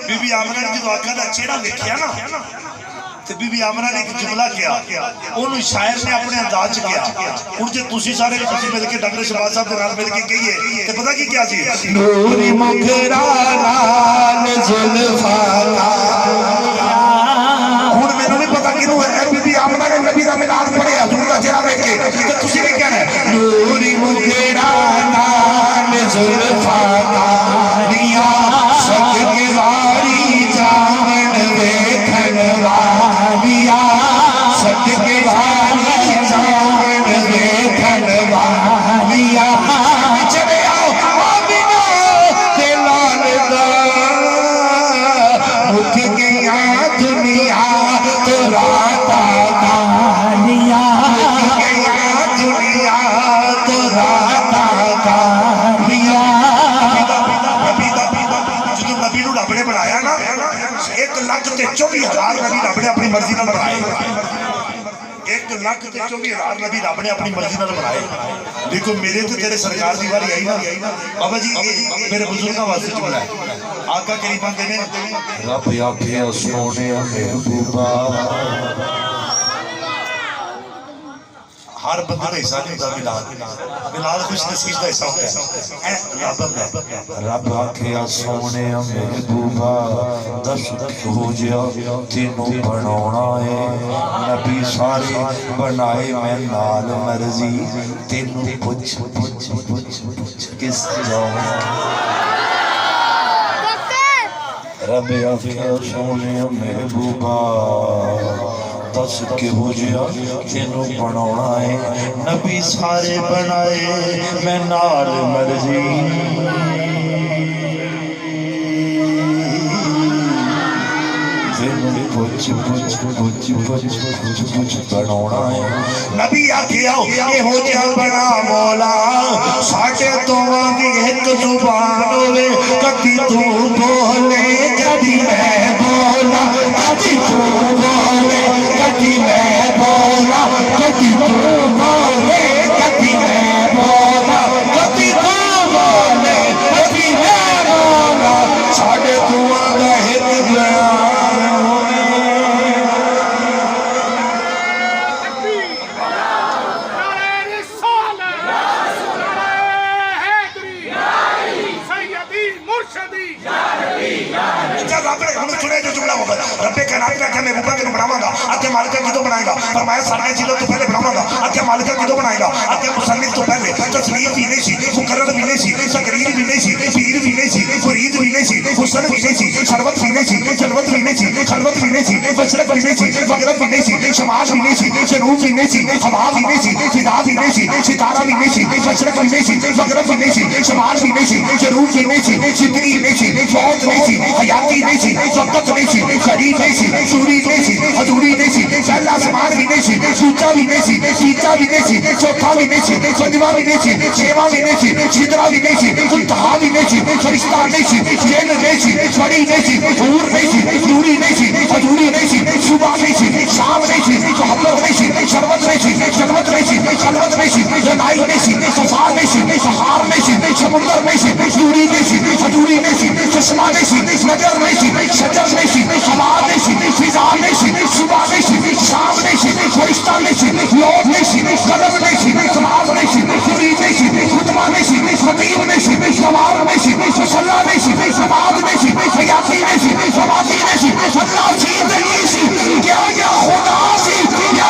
بی بی آمنہ نے جو آقا دا چہرہ دیکھیا نا تے بی بی آمنہ نے ایک جملہ کیا انہوں شاعر نے اپنے انداز کیا ہن جے تسی سارے کسی مل کے ڈاکٹر شہباز صاحب دے نال مل کے کہیے تے پتہ کی کیا سی نوری مکھرا لال زلفا ہن مینوں نہیں پتہ کینوں ہے بی بی آمنہ نے نبی دا میلاد پڑھیا حضور دا چہرہ دیکھ کے تے تسی کی کہنا ہے نوری مکھرا لال زلفا نیا سک کے واری جان ویکھن والیا سک کے واری جان ویکھن والیا چلے آؤ آمینہ تے لال دا مکھ گیا دنیا تو راتا کالیا مکھ گیا دنیا تو راتا کالیا جدو نبی نو رب نے بنایا نا 1,24,000 نبی رب نے اپنی مرضی نال بنائے 1,24,000 نبی رب نے اپنی مرضی نال بنائے دیکھو میرے تو تیرے سرکار دی واری آئی نا بابا جی میرے بزرگاں واسطے جملہ ہے آقا کریم آندے نے رب آکھے سونے محبوبا ہر بندے کا حصہ نہیں ہوتا ملاد خوش نصیب کا حصہ ہوتا ہے رب آکھے سونے محبوبا دس ہو جیا تینوں بناونا ہے نبی سارے بنائے میں نال مرضی تینوں پوچھ پوچھ پوچھ پوچھ کس جاؤں رب آکھے سونے محبوبا دس کے ہو جیا تینوں بناونا ہے نبی سارے بنائے میں نال مرضی تینوں پوچھ پوچھ پوچھ پوچھ پوچھ پوچھ بناونا ہے نبی آکھے آؤ یہ ہو جا بنا مولا ساٹھے تو آنگی ایک زبان ہوئے کتی تو بولے کتی میں بولا کتی تو بولے کتی میں بولا کتی تو بولے کتی میں بولا کتی تو بولے کتی میں بولا ساٹھے تو آنگا ایک بیان ہوئے رب کائنات کا کہ میں محبوبہ کے بناواں گا آگے مالکہ کدو بنائے گا؟ فرمایا سارے چیزوں تو پہلے بناؤں گا. آگے مالکہ کدو بنائے گا؟ آگے مصنف تو پہلے تصنیف بھی نہیں سی, مقرر بھی نہیں سی, تقریر بھی نہیں سی, پیر بھی نہیں سی, فرید بھی نہیں سی, حسن بھی نہیں سی, شربت بھی نہیں سی, جلوت بھی نہیں سی, خلوت بھی نہیں سی, مشرق بھی نہیں سی, مغرب بھی نہیں سی, شمال بھی نہیں سی, جنوب بھی نہیں سی, ہوا بھی نہیں سی, فضا بھی نہیں سی, ستارہ بھی نہیں سی, مشرق بھی نہیں سی, مغرب بھی نہیں سی, شمال بھی نہیں سی, جنوب بھی نہیں سی, زندگی نہیں سی, موت نہیں سی, حیاتی نہیں سی, وقت نہیں سی, شریف نہیں سی, سوری نہیں سی, حضوری نہیں سی, پہلا آسمان بھی نہیں سی, سوچا بھی نہیں سی, سیچا بھی نہیں سی, چوتھا بھی نہیں سی, پنجواں بھی نہیں سی, چھواں بھی نہیں سی, چھترا بھی نہیں سی, انتہا بھی نہیں سی, فرشتہ نہیں سی, جن نہیں سی, چھڑی نہیں سی, حور نہیں سی, نوری نہیں سی, حضوری نہیں سی, صبح نہیں سی, شام نہیں سی, محبت نہیں سی, شربت نہیں سی, شربت نہیں سی, خلوت نہیں سی, جنائی نہیں سی, صفا نہیں سی, سہار نہیں سی, سمندر نہیں سی, نوری نہیں سی, حضوری نہیں سی, چشمہ نہیں سی, نظر نہیں سی, شجر نہیں سی, ہوا نہیں سی, فضا نہیں سی, صبح نہیں سی, شام نہیں سی, فرشتہ نہیں سی, لوٹ نہیں سی, قلم نہیں سی, سماج نہیں سی, فری نہیں سی, خطبہ نہیں سی, خطیب نہیں سی, سوار نہیں سی, مسلح نہیں سی, سماج نہیں سی, حیاتی نہیں سی, سماجی نہیں سی, اللہ چیز نہیں سی, کیا یا خدا سی, یا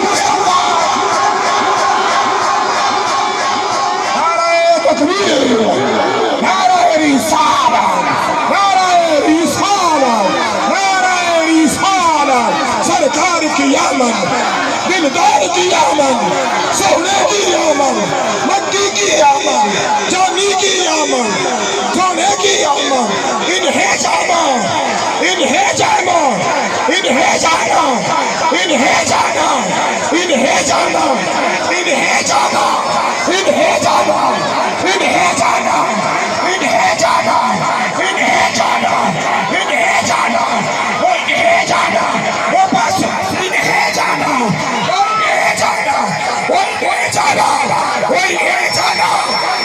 مصطفیٰ. نعرہ تکبیر, نعرہ رسالت, نعرہ رسالت, نعرہ رسالت. سرکار کی آمد, دلدار کی آمد, سونے کی آمد, مٹی کی آمد, چاندی کی آمد, سونے کی آمد. انہیں جانا, انہیں جانا, انہیں جانا, انہیں جانا, انہیں جانا, انہیں جانا, انہیں جانا, انہیں جانا, انہیں جانا, انہیں جانا, انہیں جانا, انہیں جانا, وہ بس انہیں جانا, انہیں جانا, انہیں جانا, انہیں جانا,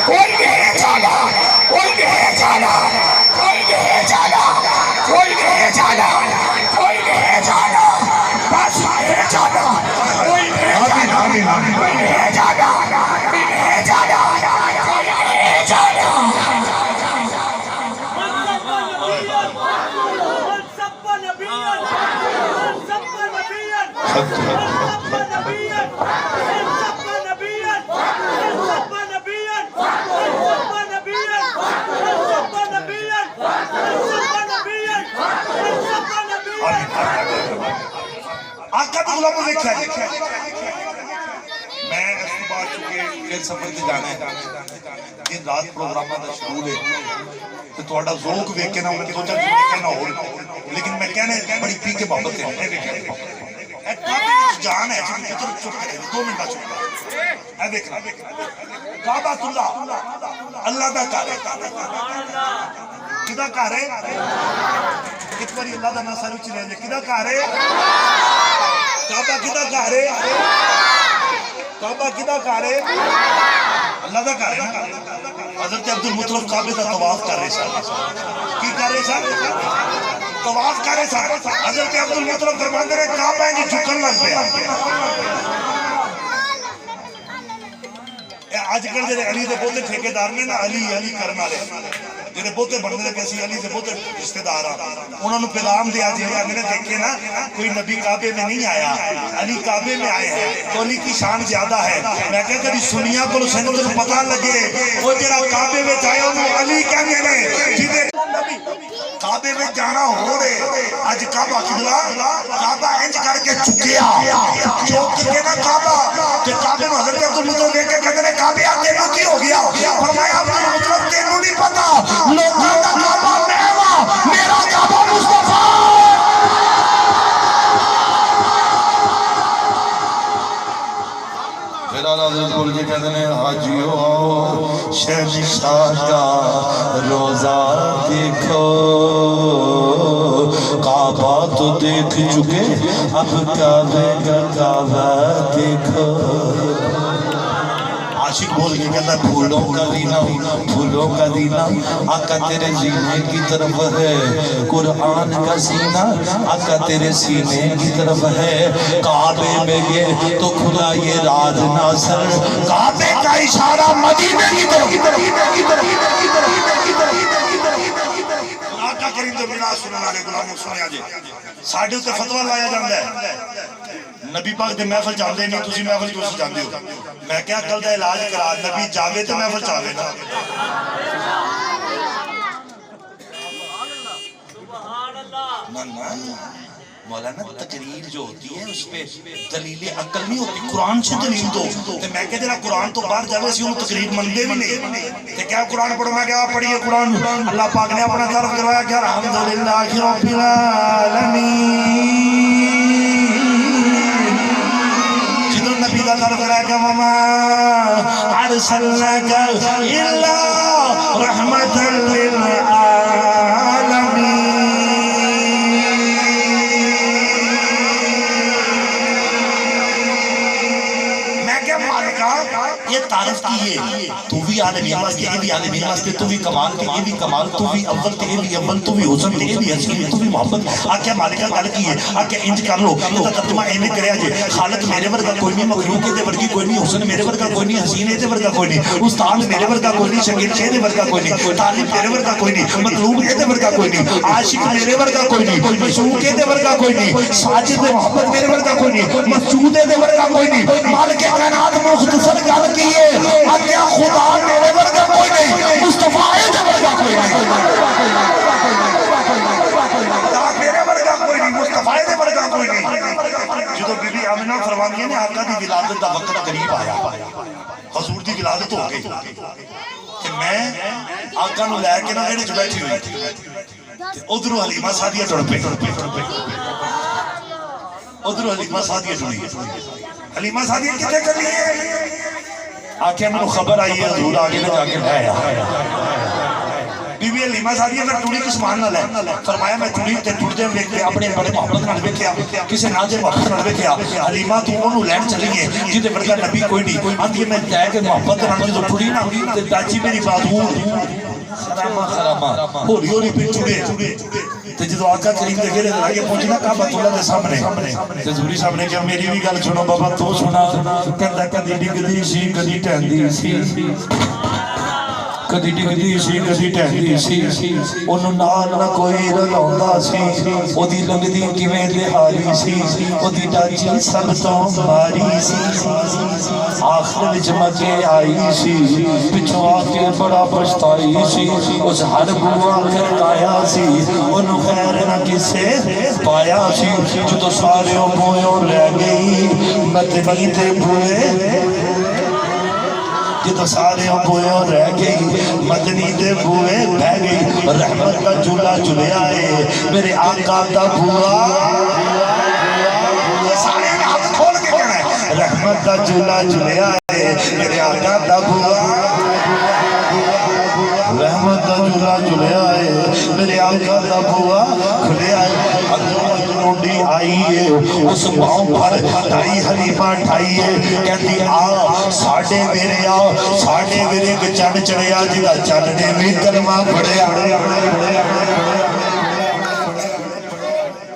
انہیں جانا, انہیں جانا, انہیں جانا, انہیں جانا, انہیں جانا, بس انہیں جانا, انہیں جانا, انہیں جانا, انہیں جانا, انہیں جانا. آقا تو غلاموں دیکھا ہے. میں اس کے بعد چونکہ پھر سفر سے جانا ہے, دن رات پروگراموں کا شروع ہے, تو تھوڑا ذوق ویکھ کے نہ انہیں سوچا کہنا ہو, لیکن میں کہنے بڑی پی کے محبت ہے. جان ہے چپ کرے 2 منٹ چپ اے دیکھنا کعبۃ اللہ اللہ دا گھر ہے. کدا گھر ہے؟ ایک باری اللہ دا نام سارے وچ لے جے. کدا گھر ہے؟ کعبہ کدا گھر ہے؟ کعبہ کدا گھر ہے؟ اللہ دا گھر ہے. حضرت عبد المطلب کعبے دا طواف کر رہے سن. کی کر رہے سن؟ طواف کر رہے سن. حضرت عبد المطلب فرماندے نے کعبہ انج جھکن لگ پیا. آج کل جڑے علی دے بہتے ٹھیکیدار نے نا, علی کرن والے جڑے بہتے بننے دے پیسی علی دے بہتے رشتہ دار انہوں نے پیغام دیا جی میں نے دیکھے نا کوئی نبی کعبے میں نہیں آیا, علی کعبے میں آئے ہیں تو علی کی شان زیادہ ہے. میں کہ کبھی سنیا کو سنت کو پتہ لگے وہ جڑا کعبے میں آیا انہوں علی کہنے نے جدے کعبے میں جانا ہو رہے. اج کعبہ قبلہ کعبہ انج کر کے چکیا چوک کے نا کعبہ تے کعبے میں حضرت عبد المطلب دیکھ کے کہتے ہیں کعبے آتے نو کی ہو گیا. فرمایا عبد المطلب تینوں نہیں پتا لوگوں کا کعبہ میں وا میرا کعبہ مصطفیٰ. پھر حضرت بول کے کہتے ہیں حاجیو آؤ شہنشاہ کا روزہ دیکھو. کعبہ تو دیکھ چکے اب کعبے کا کعبہ دیکھو. عاشق بول کے کہتا ہے پھولوں کا دینا پھولوں کا دینا آقا تیرے سینے کی طرف ہے. قرآن کا سینہ آقا تیرے سینے کی طرف ہے. کعبے میں یہ تو کھلا یہ راز ناصر. کعبے کا اشارہ مدینے کی طرف. آقا کریم جو ملا سننے والے غلاموں سنیا جی ساڈے تے فتوا لایا جاندا ہے نبی پاک دے محفل جاندے نہیں تسی محفل کیوں جاندے ہو میں کیا عقل دا علاج کرا نبی جاوے تے محفل چاوے نا مولانا تقریر جو ہوتی ہے اس پہ دلیل عقل نہیں ہوتی قرآن سے دلیل دو تے میں کہ جڑا قرآن تو باہر جاوے سی اونوں تقریر مندے بھی نہیں تے کیا قرآن پڑھو میں کیا پڑھیے قرآن اللہ پاک نے اپنا تعارف کروایا کہ الحمدللہ رب العالمین جدوں نبی دا تعارف کرایا کہ وما ارسلناک الا رحمۃ للعالمین یہ تعریف کی ہے تو بھی عالمین واسطے یہ بھی عالمین واسطے تو بھی کمال تے یہ بھی کمال تو بھی اول تے یہ بھی اول تو بھی حسن تے یہ بھی حسین تو بھی محبت آکھیا مالکہ گل کی ہے آکھیا انج کر لو یہ ترجمہ ایویں کریا جے خالق میرے ورگا کوئی نہیں مخلوق دے ورگی کوئی نہیں حسن میرے ورگا کوئی نہیں حسین دے ورگا کوئی نہیں استاد میرے ورگا کوئی نہیں شاگرد دے ورگا کوئی نہیں طالب میرے ورگا کوئی نہیں مطلوب دے ورگا کوئی نہیں عاشق میرے ورگا کوئی نہیں مشوق دے ورگا کوئی نہیں ساجد محبت میرے ورگا کوئی نہیں مسجود دے ورگا کوئی نہیں مالک کائنات مختصر گل کی ہے کیا خدا میرے ورگا کوئی نہیں مصطفیٰ دے ورگا کوئی نہیں خدا میرے ورگا کوئی نہیں مصطفیٰ دے ورگا کوئی نہیں جدو بی بی آمنہ فرمانی ہے آقا دی ولادت دا وقت قریب آیا حضور دی ولادت ہو گئی کہ میں آقا نو لے کے نا میرے جو بیٹھی ہوئی تھی ادھروں حلیمہ سعدیہ ٹر پہ ادھروں حلیمہ سعدیہ ٹری حلیمہ سعدیہ کتنے چلی ہے آکھیں میں خبر آئی ہے حضور آگے نہ جا کے لے آیا بی بی حلیمہ سعدیہ میں ٹوڑی کس مان نہ لے فرمایا میں ٹوڑی تے ٹوڑ دے ویکھے اپنے بڑے محبت نال ویکھیا کسے نہ دے محبت نال ویکھیا حلیمہ تو اونوں لین چلی گئی جدے ورگا نبی کوئی نہیں آندی میں تے کہ محبت نال جو ٹوڑی نا تے چاچی میری بادور خرامہ ہولی ہولی پہ ٹوڑے تے جدو آقا کریم دے گھرے آگے پہنچنا کعبۃ اللہ دے سامنے تے زوری صاحب نے کہا میری بھی گل سنو بابا تو سنا کہندا کدی ڈگدی سی کدی ٹہندی سی کدی ڈگدی سی کدی ٹہندی سی اونوں نال نہ کوئی رلاوندا سی اودی لگدی کیویں دہاری سی اودی ڈاچی سب تو ماری سی آخر وچ مکے آئی سی پچھوں آ کے بڑا پچھتائی سی اس ہر بوا کھڑکایا سی اونوں خیر نہ کسے پایا سی جدوں سارے بوئوں رہ گئی مدنی تے بوئے جدو سارے بوئے رہ گئی مدنی دے بوئے بہ گئی رحمت کا جھولا جھولیا ہے میرے آقا دا بوا سارے ہاتھ کھول کے کہنا ہے رحمت کا جھولا جھولیا ہے میرے آقا دا بوا رحمت کا جھولا جھولیا ہے میرے آقا دا بوا کھلیا ہے ڈونڈی آئی ہے اس پاؤں پر ٹھائی حلیمہ ٹھائی ہے کہتی آ ساڑھے میرے چڑھ چڑھیا جدا چڑھ نے بھی کلمہ پڑھیا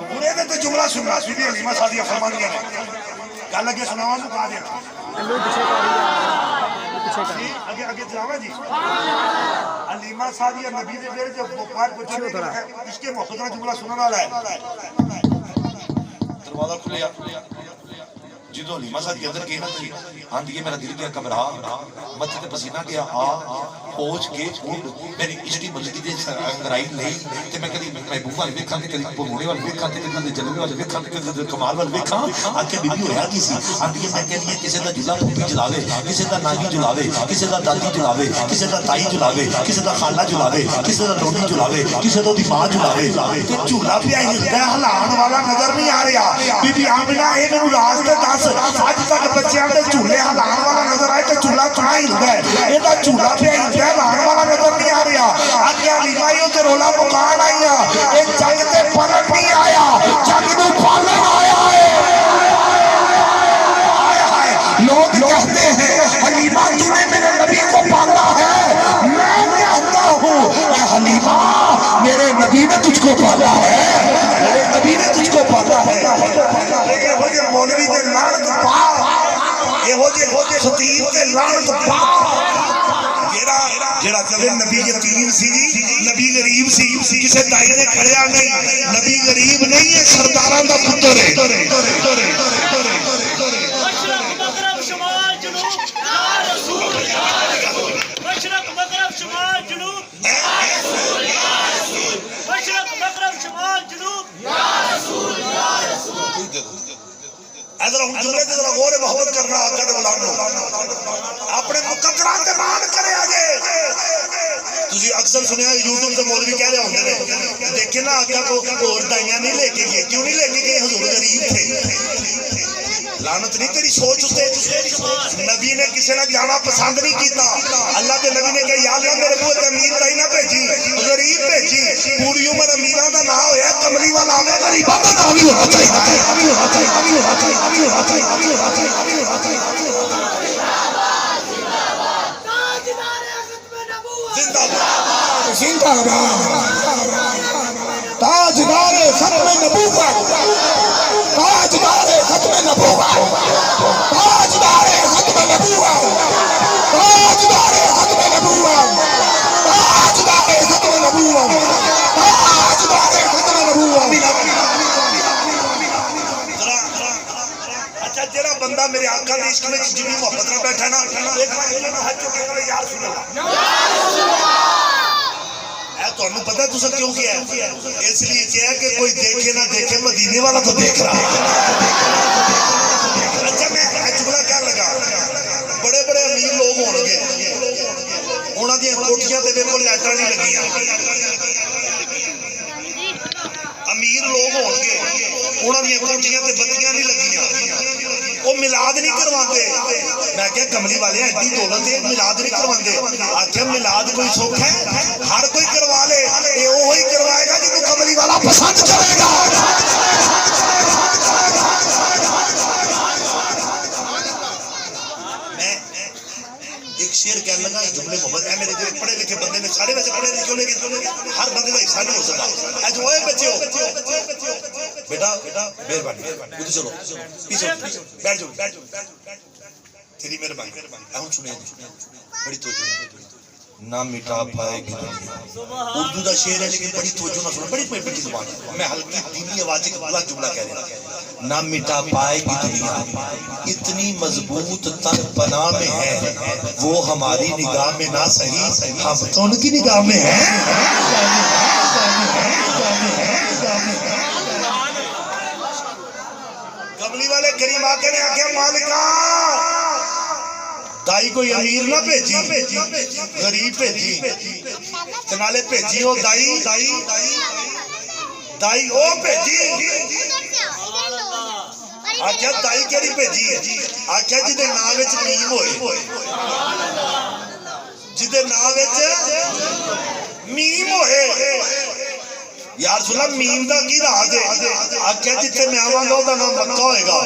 انہیں دے تو جملہ سننا سیدھی حلیمہ سعدیہ فرمانیہ نے کہا لگے سناوا تو کہا دیا آگے تلاوہ جی حلیمہ سعدیہ نبی دے میرے جو بخار پچھے اس کے محبتنا جملہ سننا والا ہے دروازہ کھلیا جدو حلیمہ سعدیہ اندر گئی نا تھی ہاں دیئے میرا دل گیا کبرا متھے تے پسینہ گیا پہنچ کے میری اجڑی ملکی دے انگرائی نہیں تے میں کدی محبوب والے ویکھاں تے کدی پموڑے والے ویکھاں تے کدی جلوے والے ویکھاں تے کدی کمال والے ویکھاں آکے بی بی ہویا کی سی آندی میں کہنی ہے کسے دا جلا پھوپھی جلاوے کسے دا نانی جلاوے کسے دا دادی جلاوے کسے دا تائی جلاوے کسے دا خالہ جلاوے کسے دا لونی جلاوے کسے دا دی ماں جلاوے تے جھولا پیا ہلدا ہلان والا نظر نہیں آ رہا بی بی آمنہ اے مینوں راز تے دس اج تک بچیاں دے جھولے ہلان والا نظر آئے تے جھولا کہاں ہلدا ہے اے دا جھولا پیا ہلدا ہلان والا نظر نہیں آ رہا آگیا لیمائیوں تے رولا مکان آئیا ایک جنگ تے پلٹ نہیں آیا جنگ نو پالن آیا ہے لوگ کہتے ہیں حلیمہ تو نے میرے نبی کو پالا ہے میں کہتا ہوں اے حلیمہ میرے نبی نے تجھ کو پالا ہے میرے نبی نے تجھ کو پالا ہے لیکن وہ جو مولوی دے لعنت پا یہ ہو جے خطیب دے لعنت پا جیڑا آخر نبی یتیم سی جی، نبی غریب سی، کسے دائی نے کھڑیا نہیں، نبی غریب نہیں ہے، سرداراں دا پتر ہے۔ مشرق مغرب شمال جنوب یا رسول یا رسول، مشرق مغرب شمال جنوب یا رسول یا رسول، مشرق مغرب شمال جنوب یا رسول یا رسول۔ ادھر ہم جملے تے ذرا غور محبت کرنا آقا دے غلاموں، اپنے مقدرات تے مان کرے آگے۔ تسی اکثر سنیا یوٹیوب تے مولوی کہہ رہے ہوندے نے دیکھیں نا آقا کو اور دائیاں نہیں لے کے گئے، کیوں نہیں لے کے گئے؟ حضور غریب تھے۔ لعنت نہیں تیری سوچ اس تے، نبی نے کسی نے جانا پسند نہیں کیتا، اللہ کے نبی نے کہا یا اللہ میرے بہت امیر دائی نہ بھیجی، غریب بھیجی، پوری عمر امیران دا نہ ہویا، کملی والا آوے غریبان دا نہ بھی ہونا چاہیے، ابھی ہونا چاہیے، ابھی ہونا چاہیے، ابھی ہونا چاہیے، ابھی ہونا چاہیے، ابھی ہونا چاہیے، ابھی ہونا چاہیے۔ زندہ باد، زندہ باد، تاجدار ختم نبوت، تاجدار ختم نبوت، تاجدار ختم نبوت، تاجدار ختم نبوت، تاجدار ختم نبوت، تاجدار ختم نبوت۔ اچھا جڑا بندہ میرے آقا دی عشق میں جنی محبت نہ بیٹھا نا، ایک بار ہاتھ چوک کے کہے یا رسول اللہ۔ تو ہمیں پتہ ہے تو سب کیوں کیا ہے؟ اس لیے کیا ہے کہ کوئی دیکھے نہ دیکھے، مدینے والا تو دیکھ رہا ہے۔ اچھا میں جملہ کیا لگا، بڑے بڑے امیر لوگ ہوں گے، انہاں دی کوٹھیاں تے بالکل لائٹاں نہیں لگیاں، امیر لوگ ہوں گے، انہاں دی کوٹھیاں تے بتیاں نہیں لگیاں، وہ ملاد نہیں کرواندے۔ میں کہا کملی والے ایڈی دولت ہے، ملاد نہیں کرواندے۔ آخیا ملاد کوئی سوکھ ہے، ہر کوئی کروا لے، یہ وہی کروائے گا جنہوں کملی والا پسند کرے گا۔ میں ایک شعر کہنے لگا، جملے محمد ہے میرے جو پڑھے لکھے بندے نے، سارے ویسے پڑھے لکھے لیکن ہر بندے کا حصہ نہیں ہو سکتا۔ اج ہوئے بچے ہو بیٹا، مہربانی ادھر چلو، پیچھے بیٹھ جاؤ، بیٹھ جاؤ، تیری مہربانی۔ ہم سنیں بڑی توجہ نہ مٹا پائے گی دنیا، اردو دا شعر ہے لیکن بڑی توجہ نہ سنو، بڑی میٹھی زبان ہے، میں ہلکی دینی آواز ایک بڑا جملہ کہہ رہا ہوں۔ نہ مٹا پائے گی دنیا، اتنی مضبوط تن پناہ میں ہے، وہ ہماری نگاہ میں نہ صحیح، ہم تو ان کی نگاہ میں ہیں۔ کملی والے کریم آقا نے آخیا مالکا دائی کوئی امیر نہ بھیجی، غریب بھیجی، تنالے بھیجی ہو دائی، دائی او بھیجی۔ آخیا دائی کیڑی بھیجی ہے؟ آخیا جدے نام وچ میم ہوئے، جدے نام وچ میم ہوئے۔ یا رسول اللہ میم دا کی راز ہے؟ آخیا جتھے میں آواں گا دا نام مکہ ہوئے گا،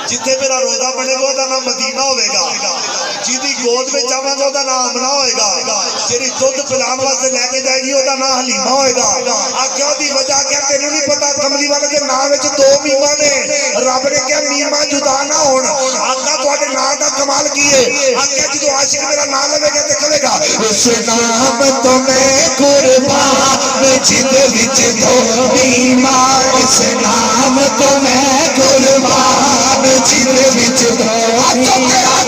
جتھے میرا روضہ بنے گا دا نام مدینہ ہوئے گا، جیدی گود میں جاواں گا دا نام آمنہ ہوئے گا، جیری دودھ پلان واسطے لے کے جائے گی دا نام حلیمہ ہوئے گا۔ آخیا دی وجہ کیا تینوں نہیں پتا کملی والے دے نام وچ دو میمہ نے، رب نے کیا میمہ جدا نہ ہون۔ آقا تواڈے نام دا کمال کیے؟ آخیا جدو عاشق میرا نام لے گا تے کہے گا اس نام تو میں قربان جد وچ دو بیمار، اس نام تو میں قربان جد وچ دو بیمار،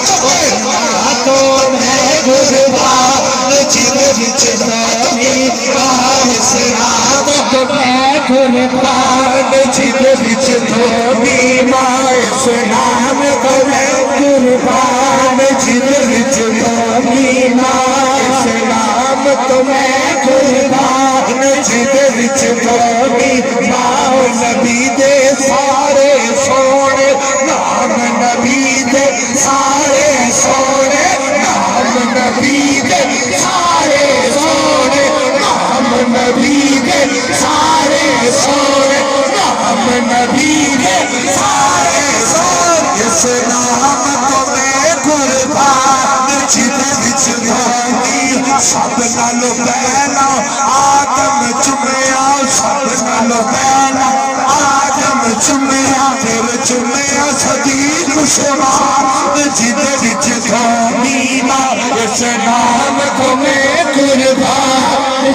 تو میں قربان جد وچ دو بیمار، اس نام تو میں قربان جد وچ دو بیمار، اس نام تو میں قربان جد وچ دو بیمار، اس نام تو میں قربان جد وچ دو بیمار۔ نبی دے سارے سونے نام، نبی دے سارے سونے نام، نبی دے سارے سونے نام، نبی دے سارے سونے نام، نبی دے سارے سونے۔ اس نام تو میں قربان جد وچ دو بیمار، سب نالوں پہلا آدم چومیا، سب نالوں پہلا آدم چومیا، پھر چومیا صدیق شمار جد وچ دو بیمار۔ اس نام کو میں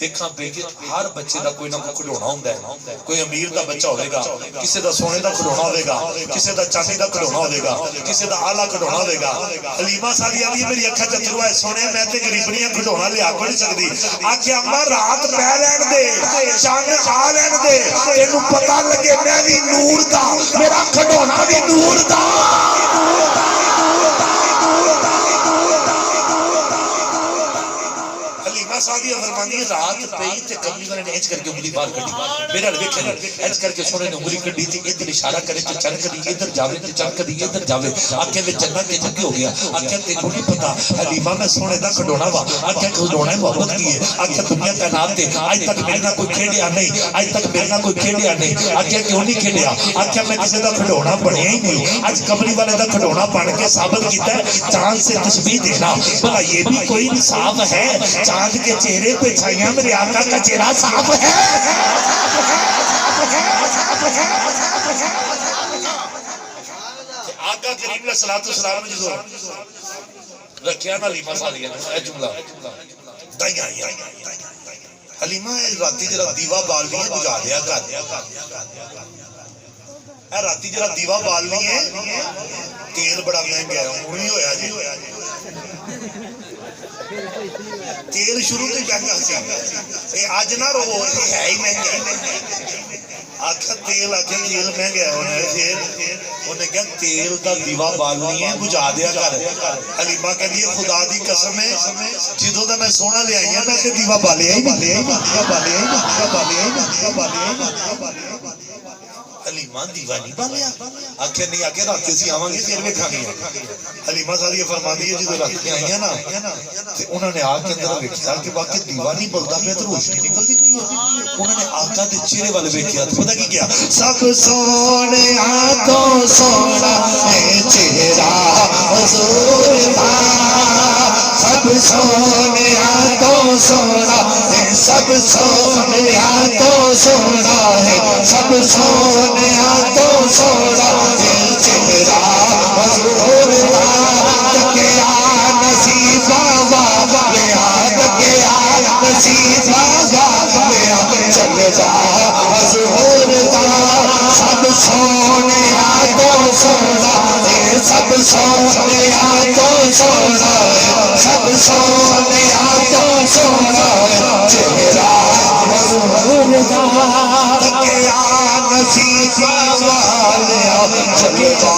دیکھاں پہ کہ ہر بچے دا کوئی نہ کوئی کھلونا ہوندا ہے کوئی امیر دا بچہ ہوے گا کسے دا سونے دا کھلونا ہوے گا کسے دا چاندی دا کھلونا ہوے گا کسے دا اعلی کھلونا ہوے گا حلیمہ سعدیہ دی میری اکھاں چ اترو ہے سونے میں تے غریبنیاں کھلونا لیا کو نہیں سکدی آکھیا اما رات پہ لین دے چاند آ لین دے تینوں پتہ لگے میں بھی نور دا میرا کھلونا بھی نور دا سعدیہ فرماندی ہے رات پئی تے کملی والے نے انج کر کے انگلی باہر کڈی میرے ال ویکھے انج کر کے سونے نے انگلی کڈی تے ادھر اشارہ کرے تے چل کدی ادھر جاوے تے چل کدی ادھر جاوے آکھے وچ جنت تے جگی ہو گیا آکھے تینوں نہیں پتہ حلیمہ میں سونے دا کھڈونا وا آکھے کھڈونا ہے محبت کی ہے آکھے دنیا کائنات تے اج تک میرے نال کوئی کھیڈیا نہیں اج تک میرے نال کوئی کھیڈیا نہیں آکھے کیوں نہیں کھیڈیا آکھے میں کسے دا کھڈونا بنیا ہی نہیں اج کملی والے دا کھڈونا بن کے ثابت کیتا ہے چاند سے تشبیہ دینا بھلا یہ بھی کوئی انصاف ہے چاند کے چہرے پہ چھائیاں میرے آقا کا چہرہ صاف ہے آقا کریم علیہ السلام نے جو رکھیا نا حلیمہ سعدیہ نے اے جملہ دائیاں حلیمہ راتی جرا دیوا بال لیے بجا دیا کر اے راتی جرا دیوا بال لیے تیل بڑا مہنگا ہے ہوں نہیں ہویا جی تیل شروع تو مہنگا سی اج نہ رو ہے ہی مہنگا آخر تیل مہنگا ہے پھر انہیں کہا تیل دا دیوا بالنی ہے بجھا دیا کر حلیمہ کہہ دیئے خدا دی قسم ہے جدوں دا میں سونا لے آئی ہیں میں سے دیوا بالیا ہی حلیمہ دیوا نہیں بالیا آخر نہیں آکے رات سی آواں گے پھر ویکھاں گے حلیمہ سعدیہ فرماندی ہے جدوں رات کے آئی ہیں نا تے انہوں نے آ کے اندر ویکھیا کہ واقعی دیوا نہیں بلدا پیا تے روشنی نکلدی پئی ہے انہوں نے آقا دے چہرے والے ویکھیا تے پتہ کی کیا سب سونیا تو سونا ہے چہرہ حضور دا سب سونیا تو سونا ہے سب سونیا تو سونا ہے سب سونیا تو سونا ہے چہرہ حضور دا کیا نصیب وا یاد کیا نصیب وا چل جا حضور دا سب سونیا تو سونا ہے سب سونیا تو سونا ہے سب سونیا تو سونا ہے چہرہ حضور دا کیا نصیب والا چل جا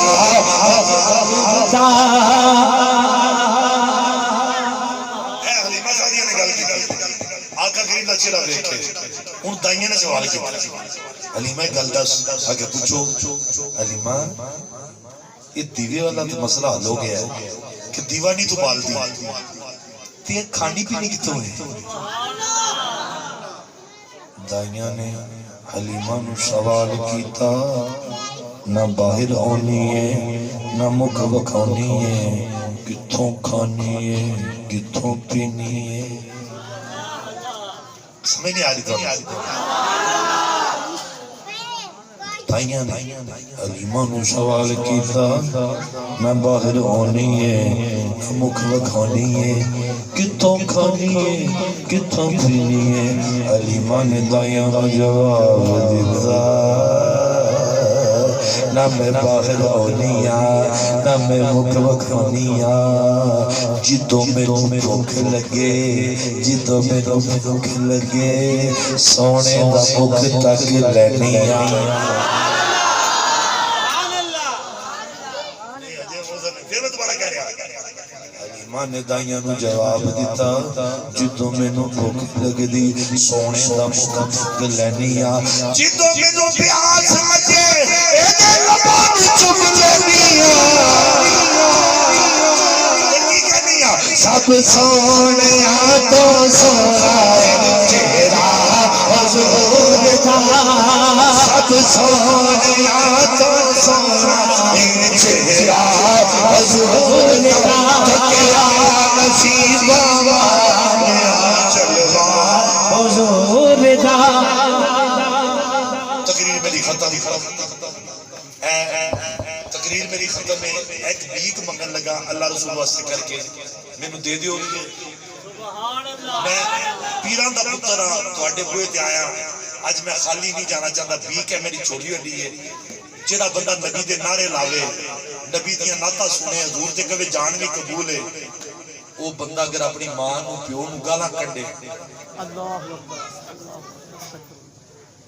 ہوں دائیاں نے سوال کیا حلیمہ ایک گل دس آگے پوچھو حلیمہ یہ دیوے والا تو مسئلہ حل ہو گیا ہے کہ دیوا نہیں تو بال دی تے کھانی پینی کتوں ہے دائیاں نے حلیمہ نو سوال کیتا نہ باہر آنی ہے نہ مکھ وکھانی ہے کتوں کھانی ہے کتوں پینی ہے سمجھ نہیں آ رہی تو تائیاں حلیمہ نو سوال کیتا نہ باہر آنی ہے نہ مکھ وکھانی ہے کتوں کھانی ہے کتوں پینی ہے حلیمہ نے دائیاں کا جواب دیتا نہ میں باہر آنیا نہ میں مکھ وکھانیا جدوں میروں بھوک لگے جدوں میروں بھوک لگے سونے دا مکھ تک لینیا حلیمہ نے دائیاں نو جواب دیتا جدوں مینوں بھوک لگدی سونے دا مکھ تک لینیا جدوں مینوں پیاس لگے اے لباں چپ جانیا سب سونیا تو سونا ہے چہرہ حضور دا سب سونیا تو سونا ہے چہرہ حضور دا کیا نصیب والا چلوا حضور دا تقریر میری ختم تقریر میری ختم ہے ایک بھیک منگن لگا اللہ رسول واسطے کر کے مینوں دے دیو گے میں پیراں دا پتر ہاں تواڈے بوئے تے آیا اج میں خالی نہیں جانا چاہتا بھیک ہے میری چھوٹی ہڈی ہے جڑا بندہ نبی دے نعرے لاوے نبی دیاں نعتاں سنے حضور تے کہے جان بھی قبول ہے وہ بندہ اگر اپنی ماں نو پیو نو گالاں کڈے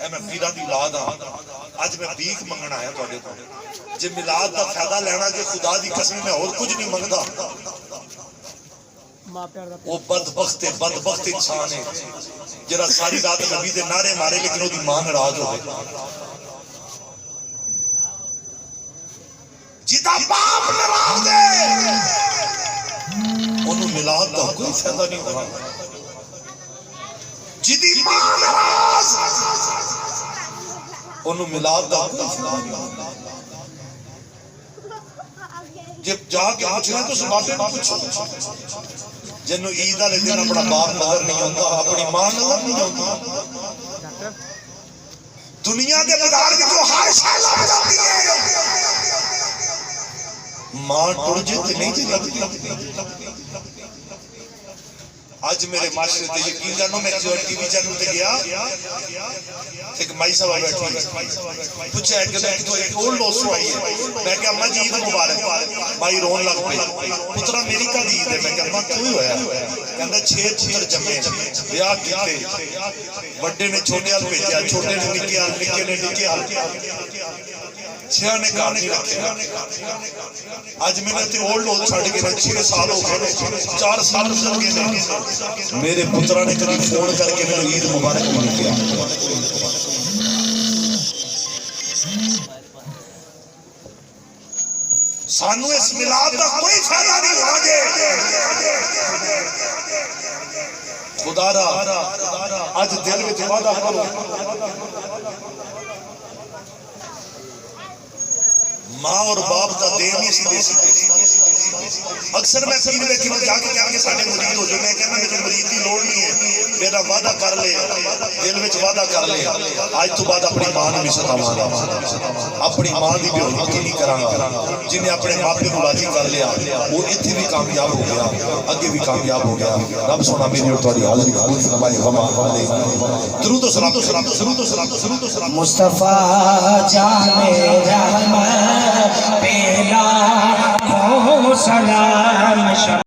اے میں پیراں دی اولاد ہاں اج میں بھیک منگن آیا تواڈے کول جے میلاد دا فائدہ لینا جے خدا دی قسم میں اور کچھ نہیں منگدا وہ بدبخت انسان ہے جڑا ساری رات نبی دے نعرے مارے لیکن وہ دی ماں ناراض ہوئے جدا باپ ناراض ہے انہوں میلاد دا کوئی فائدہ نہیں ہوا جدی ماں ناراض انہوں میلاد دا کوئی فائدہ نہیں ہوا جب جا کے پوچھنا تو سبابے میں پوچھو جنہوں عید والے دن اپنا باپ نظر نہیں ہوتا اپنی ماں نظر نہیں ہوتا دنیا کے بازار میں جو ہر شے لگ جاتی ہے ماں ٹر جاتی نہیں لگتی آج میرے معاشرے تے یقین جانو میں جو ٹی وی چینل تے گیا ایک مائی صاحب بیٹھی پوچھا ہے کہ تو ایک اور لوسو آئی ہے میں کہا اماں جی عید مبارک مائی رون لگ پئی پترا میری کا عید ہے میں کہا اماں کیوں ہویا کہندا 6 پتر جمے بیاہ کیتے بڑے نے چھوٹے ہال بھیجا چھوٹے نے نکے ہال نکے نے نکے ہال چھیا نے کار نہیں رکھا آج میں نے تے اور لوگ چھڑ کے 6 سال ہو گئے 4 سال گزر گئے میرے پترا نے کبھی فون کر کے میرے عید مبارک نہیں کیا سانو اس میلاد کا کوئی فائدہ نہیں ہونا جے خدا را اج دل وچ وعدہ کرو ماں اور باپ کا دین نہیں سی دے سکتے اکثر میں پیر ویکھی نوں جا کے کہاں کہ ساڈے مرید ہو جائے میں کہنا میرے مرید دی لوڑ نہیں ہے میرا وعدہ کر لے دل وچ وعدہ کر لے اج تو بعد اپنی ماں نوں نہیں ستاواں گا اپنی ماں دی بے حرمتی نہیں کراں گا جنہیں اپنے ماپے نوں راضی کر لیا وہ ایتھے بھی کامیاب ہو گیا اگے بھی کامیاب ہو گیا رب سونا میری اور تہاڈی حاضری قبول فرمائے درود و سلام مصطفیٰ جان رحمت پیلا ہو سلام